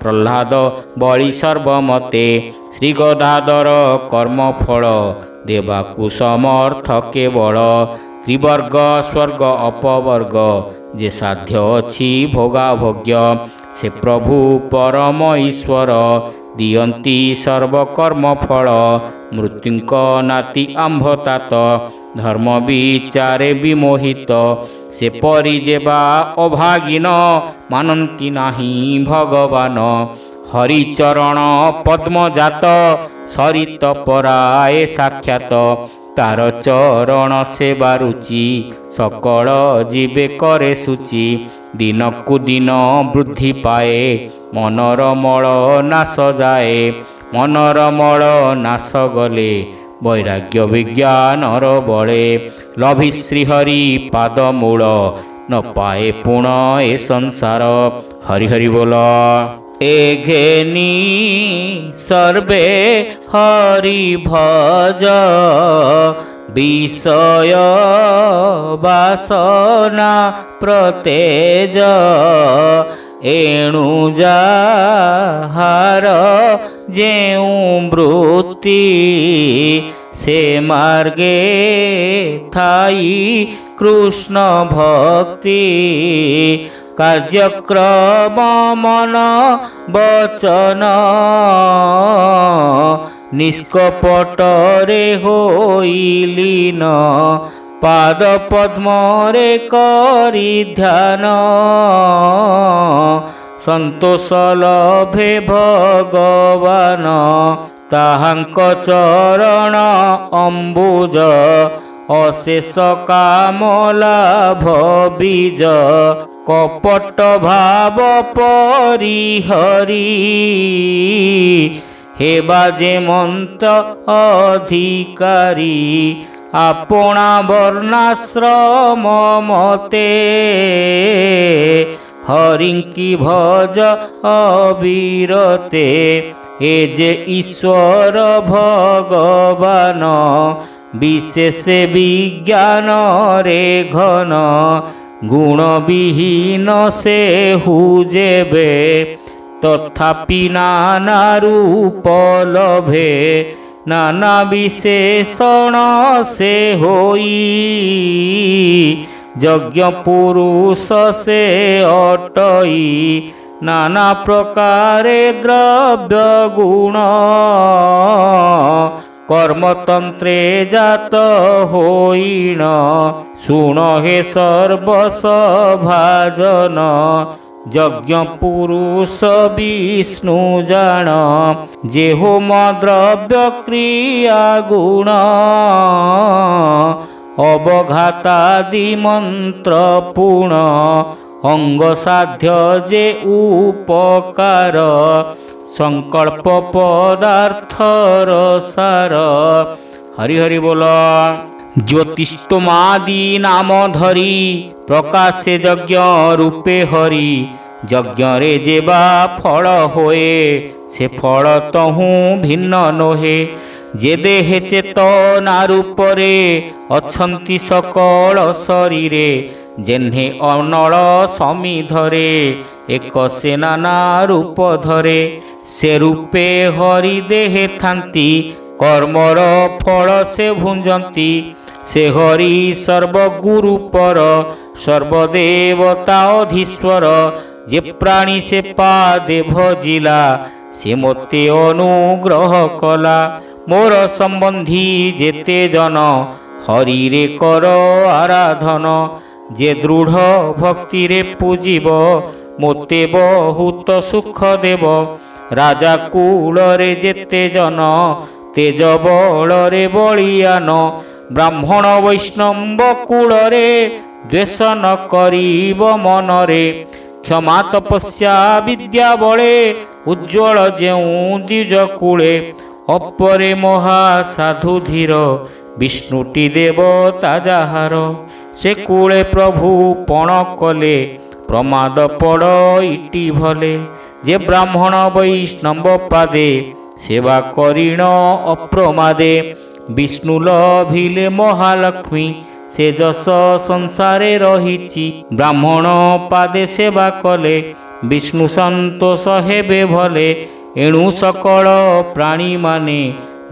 A: ପ୍ରହ୍ଲାଦ ବଳି ସର୍ବମତେ। ଶ୍ରୀ ଗଦାଧର କର୍ମଫଳ ଦେବାକୁ ସମର୍ଥ କେବଳ। ତ୍ରିବର୍ଗ ସ୍ୱର୍ଗ ଅପବର୍ଗ ଯେ ସାଧ୍ୟ ଅଛି ଭୋଗାଭୋଗ୍ୟ। ସେ ପ୍ରଭୁ ପରମ ଈଶ୍ୱର ଦିଅନ୍ତି ସର୍ବକର୍ମଫଳ। ମୃତ୍ୟୁଙ୍କ ନାତି ଆମ୍ଭତାତ ଧର୍ମ ବିଚାରେ ବିମୋହିତ। ସେପରି ଯେବା ଅଭାଗୀନ ମାନନ୍ତି ନାହିଁ ଭଗବାନ। ହରିଚରଣ ପଦ୍ମଜାତ ସରିତ ପରାଏ ସାକ୍ଷାତ। ତାର ଚରଣ ସେବା ରୁଚି ସକଳ ଜୀବେ କରେ ସୂଚି। ଦିନକୁ ଦିନ ବୃଦ୍ଧି ପାଏ ମନର ମଳ ନାଶ ଯାଏ। ମନର ମଳ ନାଶ ଗଲେ ବୈରାଗ୍ୟ ବିଜ୍ଞାନର ବଳେ। ଲଭି ଶ୍ରୀହରି ପାଦମୂଳ ନ ପାଏ ପୁଣ ଏ ସଂସାର। ହରି ହରି ବୋଲ। ଏ ଘେନି ସର୍ବେ ହରି ଭଜ ବିଷୟ ବାସନା ପ୍ରତେଜ। ଏଣୁ ଯାହାର ଯେଉଁ ବୃତ୍ତି ସେ ମାର୍ଗେ ଥାଇ କୃଷ୍ଣ ଭକ୍ତି। କାର୍ଯ୍ୟକ୍ରମ ମନ ବଚନ ନିଷ୍କପଟରେ ହୋଇଲିନ। ପାଦ ପଦ୍ମରେ କରି ଧ୍ୟାନ ସନ୍ତୋଷ ଲଭେ ଭଗବାନ। ତାହାଙ୍କ ଚରଣ ଅମ୍ବୁଜ ଅଶେଷ କାମ ଲାଭ ବୀଜ। କପଟ ଭାବ ପରିହରି ହେବା ଯେ ମନ୍ତ ଅଧିକାରୀ। ଆପଣା ବର୍ଣ୍ଣାଶ୍ରମ ମତେ ହରିଙ୍କି ଭଜ ଅବିରତେ। ଏ ଯେ ଈଶ୍ୱର ଭଗବାନ ବିଶେଷ ବିଜ୍ଞାନରେ ଘନ। ଗୁଣ ବିହୀନ ସେ ହୁଜେବେ ତଥାପି ନାନା ରୂପ ଲଭେ। ନାନା ବିଶେଷଣ ସେ ହୋଇ ଯଜ୍ଞ ପୁରୁଷ ସେ ଅଟଇ। ନାନା ପ୍ରକାରେ ଦ୍ରବ୍ୟ ଗୁଣ କର୍ମତନ୍ତ୍ରେ ଜାତ ହୋଇଣ। ଶୁଣ ହେ ସର୍ବସଭାଜନ ଯଜ୍ଞ ପୁରୁଷ ବିଷ୍ଣୁ ଜାଣ। ଯେ ହୋମ ଦ୍ରବ୍ୟ କ୍ରିୟା ଗୁଣ ଅବଘାତାଦି ମନ୍ତ୍ର ପୁଣ। ଅଙ୍ଗ ସାଧ୍ୟ ଯେ ଉପକାର ସଂକଳ୍ପ ପଦାର୍ଥର ସାର। ହରି ହରି ବୋଲ। ଜ୍ୟୋତିଷ୍ଠୋମାଦି ନାମ ଧରି ପ୍ରକାଶେ ଯଜ୍ଞ ରୂପେ ହରି। ଯଜ୍ଞରେ ଯେବା ଫଳ ହୋଏ ସେ ଫଳ ତହୁଁ ଭିନ୍ନ ନୋହେ। ଯେ ଦେହେ ଚେତନା ରୂପରେ ଅଛନ୍ତି ସକଳ ଶରୀରେ। ଯେହ୍ନେ ଅନଳ ସମିଧରେ ଏକ ସେ ନାନା ରୂପ ଧରେ। ସେ ରୂପେ ହରି ଦେହେ ଥାନ୍ତି କର୍ମର ଫଳ ସେ ଭୁଞ୍ଜନ୍ତି। ସେ ହରି ସର୍ବଗୁରୁ ପର ସର୍ବଦେବତା ଅଧୀଶ୍ୱର। ଯେ ପ୍ରାଣୀ ସେ ପାଦେ ଭଜିଲା ସେ ମୋତେ ଅନୁଗ୍ରହ କଲା। ମୋର ସମ୍ବନ୍ଧୀ ଯେତେ ଜନ ହରିରେ କର ଆରାଧନ। ଯେ ଦୃଢ଼ ଭକ୍ତିରେ ପୂଜିବ ମୋତେ ବହୁତ ସୁଖ ଦେବ। ରାଜା କୂଳରେ ଯେତେ ଜନ ତେଜ ବଳରେ ବଳିୟାନ। ବ୍ରାହ୍ମଣ ବୈଷ୍ଣବ କୂଳରେ ଦ୍ୱେଷ ନ କରିବ ମନରେ। କ୍ଷମା ତପସ୍ୟା ବିଦ୍ୟା ବଳେ ଉଜ୍ଜ୍ୱଳ ଯେଉଁ ଦ୍ୱିଜ କୂଳେ। ଅପରେ ମହାସାଧୁ ଧୀର ବିଷ୍ଣୁଟି ଦେବତା ଯାହାର। ସେ କୂଳେ ପ୍ରଭୁ ପଣ କଲେ ପ୍ରମାଦ ପଡ଼ ଇଟି ଭଲେ। ଯେ ବ୍ରାହ୍ମଣ ବୈଷ୍ଣବ ପାଦେ ସେବା କରିଣ ଅପ୍ରମାଦେ। ବିଷ୍ଣୁ ଲଭିଲେ ମହାଲକ୍ଷ୍ମୀ ସେ ଯଶ ସଂସାରେ ରହିଛି। ବ୍ରାହ୍ମଣ ପାଦେ ସେବା କଲେ ବିଷ୍ଣୁ ସନ୍ତୋଷ ହେବେ ଭଲେ। ଏଣୁ ସକଳ ପ୍ରାଣୀମାନେ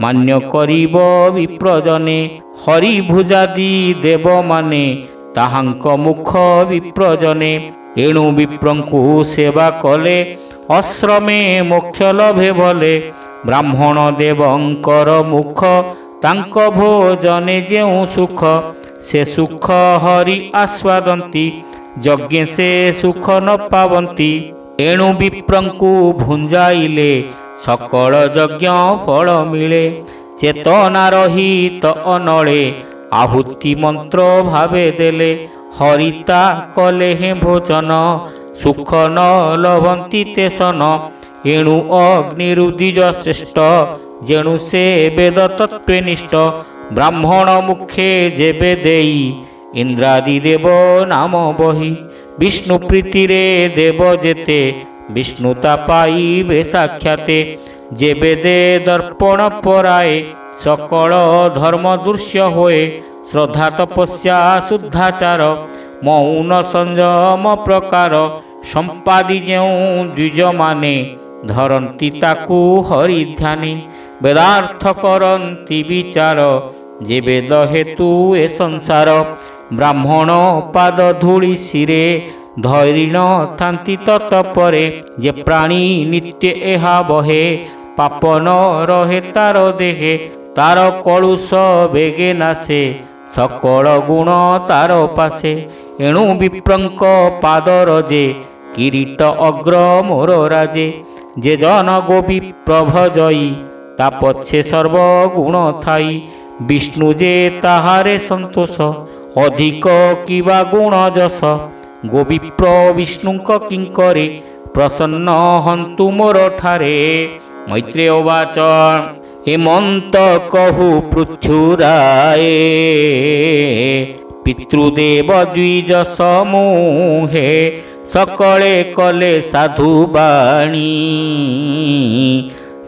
A: ମାନ୍ୟ କରିବ ବିପ୍ରଜନେ। ହରିଭୁଜାଦି ଦେବମାନେ ତାହାଙ୍କ ମୁଖ ବିପ୍ରଜନେ। ଏଣୁ ବିପ୍ରଙ୍କୁ ସେବା କଲେ ଅଶ୍ରମେ ମୋକ୍ଷ ଲଭେ ଭଲେ। ବ୍ରାହ୍ମଣ ଦେବଙ୍କର ମୁଖ ତାଙ୍କ ଭୋଜନେ ଯେଉଁ ସୁଖ। ସେ ସୁଖ ହରି ଆସ୍ୱାଦନ୍ତି ଯଜ୍ଞେ ସେ ସୁଖ ନ ପାବନ୍ତି। ଏଣୁ ବିପ୍ରଙ୍କୁ ଭୁଞ୍ଜାଇଲେ ସକଳ ଯଜ୍ଞ ଫଳ ମିଳେ। ଚେତନା ରହିତ ଅନଳେ ଆହୁତି ମନ୍ତ୍ର ଭାବେ ଦେଲେ। ହରିତା କଲେ ହେଁ ଭୋଜନ ସୁଖ ନ ଲଭନ୍ତି ତେସନ। ଏଣୁ ଅଗ୍ନିରୁ ଦ୍ୱିଜ ଶ୍ରେଷ୍ଠ ଯେଣୁ ସେ ବେଦ ତତ୍ତ୍ୱେ ନିଷ୍ଠ। ବ୍ରାହ୍ମଣ ମୁଖେ ଯେବେ ଦେଇ ଇନ୍ଦ୍ରାଦି ଦେବ ନାମ ବହି। ବିଷ୍ଣୁ ପ୍ରୀତିରେ ଦେବ ଯେତେ ବିଷ୍ଣୁତା ପାଇବେ ସାକ୍ଷାତେ। ଯେବେ ଦେ ଦର୍ପଣ ପରାଏ ସକଳ ଧର୍ମ ଦୃଶ୍ୟ ହୋଏ। ଶ୍ରଦ୍ଧା ତପସ୍ୟା ଶୁଦ୍ଧାଚାର ମୌନ ସଂଯମ ପ୍ରକାର। ସମ୍ପାଦି ଯେଉଁ ଦ୍ୱିଜମାନେ ଧରନ୍ତି ତାକୁ ହରି ଧ୍ୟାନି। ବେଦାର୍ଥ କରନ୍ତି ବିଚାର ଯେ ବେଦ ହେତୁ ଏ ସଂସାର। ବ୍ରାହ୍ମଣ ପାଦ ଧୂଳି ଶିରେ ଧୈରିଣ ଥାନ୍ତି ତତପରେ। ଯେ ପ୍ରାଣୀ ନିତ୍ୟ ଏହା ବହେ ପାପ ନ ରହେ ତାର ଦେହେ। ତାର କଳୁଷ ବେଗେ ନାଶେ ସକଳ ଗୁଣ ତାର ପାଶେ। ଏଣୁ ବିପ୍ରଙ୍କ ପାଦର ଯେ କିରୀଟ ଅଗ୍ର ମୋର ରାଜେ। ଯେ ଜନ ଗୋବି ପ୍ରଭଜଇ ତା ପଛେ ସର୍ବଗୁଣ ଥାଇ। ବିଷ୍ଣୁ ଯେ ତାହାରେ ସନ୍ତୋଷ ଅଧିକ କିବା ଗୁଣ ଯଶ। ଗୋବିପ୍ର ବିଷ୍ଣୁଙ୍କ କିଙ୍କରେ ପ୍ରସନ୍ନ ହନ୍ତୁ ମୋର ଠାରେ। ମୈତ୍ରେୟ ବାଚ ହେମନ୍ତ କହୁ ପୃଥ୍ୱୀରାଏ। ପିତୃଦେବ ଦ୍ୱିଜ ସମୂହେ ସକଳେ କଲେ ସାଧୁ ବାଣୀ।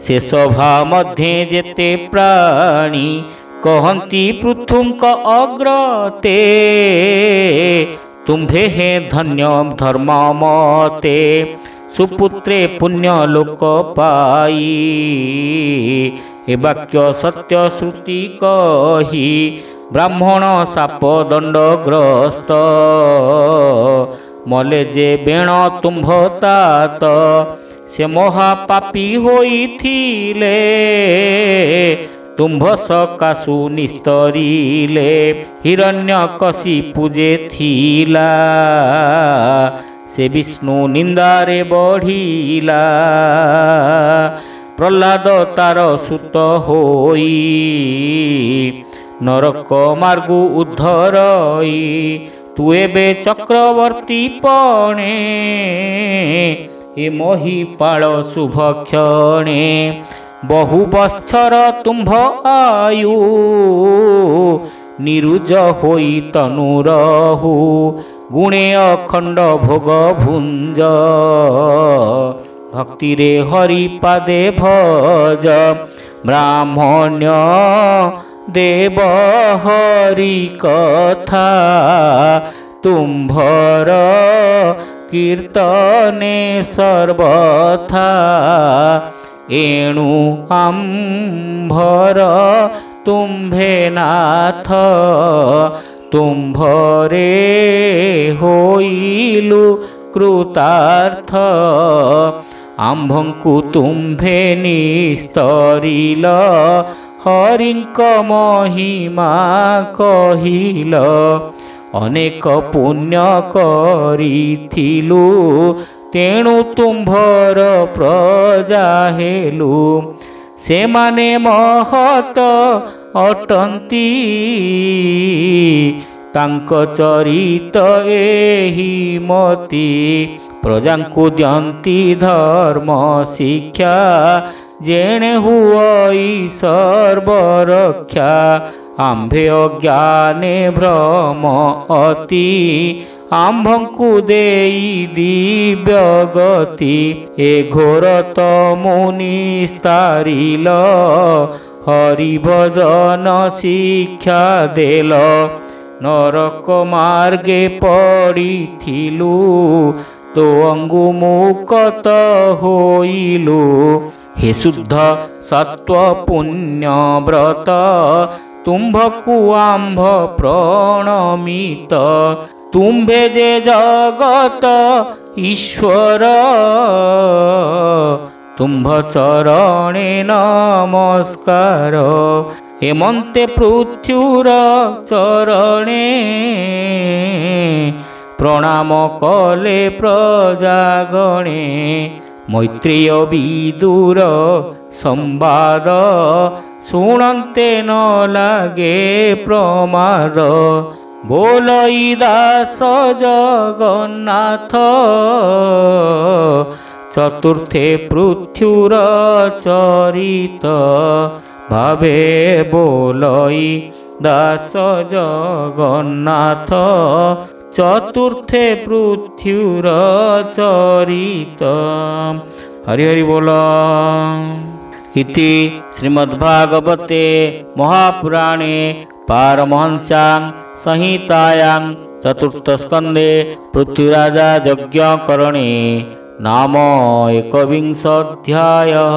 A: ସେ ସଭା ମଧ୍ୟେ ଯେତେ ପ୍ରାଣୀ କହନ୍ତି ପୃଥୁଙ୍କ ଅଗ୍ରତେ। ତୁମ୍ଭେ ହେ ଧନ୍ୟ ଧର୍ମ ମତେ ସୁପୁତ୍ରେ ପୁଣ୍ୟ ଲୋକ ପାଇ। ଏ ବାକ୍ୟ ସତ୍ୟ ଶ୍ରୁତି କହି ବ୍ରାହ୍ମଣ ସାପ ଦଣ୍ଡଗ୍ରସ୍ତ। ମଲେ ଯେ ବେଣ ତୁମ୍ଭ ତାତ ସେ ମହାପାପୀ ହୋଇଥିଲେ। ତୁମ୍ଭ ସକାଶୁ ନିସ୍ତରିଲେ ହିରଣ୍ୟକଶିପୁ ଯେ ଥିଲା। ସେ ବିଷ୍ଣୁ ନିନ୍ଦାରେ ବଢ଼ିଲା ପ୍ରହ୍ଲାଦ ତାର ସୁତ ହୋଇ। ନରକ ମାର୍ଗୁ ଉଦ୍ଧରଇ ତୁ ଏବେ ଚକ୍ରବର୍ତ୍ତୀ ପଣେ। ଏ ମହିପାଳ ଶୁଭ କ୍ଷଣେ ବହୁ ବତ୍ସର ତୁମ୍ଭ ଆୟୁ। ନିରୁଜ ହୋଇ ତନୁ ରହୁ ଗୁଣେ ଅଖଣ୍ଡ ଭୋଗ ଭୁଞ୍ଜ। ଭକ୍ତିରେ ହରି ପାଦେ ଭଜ ବ୍ରାହ୍ମଣ୍ୟ ଦେବ ହରି କଥା। ତୁମ୍ଭର କୀର୍ତ୍ତନେ ସର୍ବଥା। ଏଣୁ ଆମ୍ଭର ତୁମ୍ଭେ ନାଥ। ତୁମ୍ଭରେ ହୋଇଲୁ କୃତାର୍ଥ। ଆମ୍ଭଙ୍କୁ ତୁମ୍ଭେ ନିସ୍ତରିଲ ହରିଙ୍କ ମହିମା କହିଲ। ଅନେକ ପୁଣ୍ୟ କରିଥିଲୁ ତେଣୁ ତୁମ୍ଭର ପ୍ରଜା ହେଲୁ। ସେମାନେ ମହତ ଅଟନ୍ତି ତାଙ୍କ ଚରିତ ଏହି ମତି। ପ୍ରଜାଙ୍କୁ ଦିଅନ୍ତି ଧର୍ମ ଶିକ୍ଷା ଯେଣେ ହୁଅଇ ସର୍ବରକ୍ଷା। आम्भे अज्ञाने भ्रम अति आम्भंकु देई दिव्य गति ए घोर तमुनि स्तारिल हरि भजन शिक्षा देल नरक मार्गे पड़िथिलु तो अंगु मुक्त होइलु हे शुद्ध सत्व पुण्य व्रत तुम्भकु आम्भ प्रणमित तुम्भे जे जगत ईश्वर तुम्भ चरणे नमस्कार हेमंते पृथ्वीर चरणे प्रणाम कले प्रजागणे मैत्रेय विदुर संवाद शुणन्ते न लागे प्रमाद बोलई दास जगन्नाथ चतुर्थे पृथ्वीर चरित भावे बोलई दास जगन्नाथ चतुर्थे पृथ्वीर चरित हरि हरि बोल। इति श्रीमद्भागवते महापुराणे पारमहंस्यां संहितायां चतुर्थस्कन्धे पृथ्वीराजा यज्ञकरणे नाम एकविंशोऽध्यायः।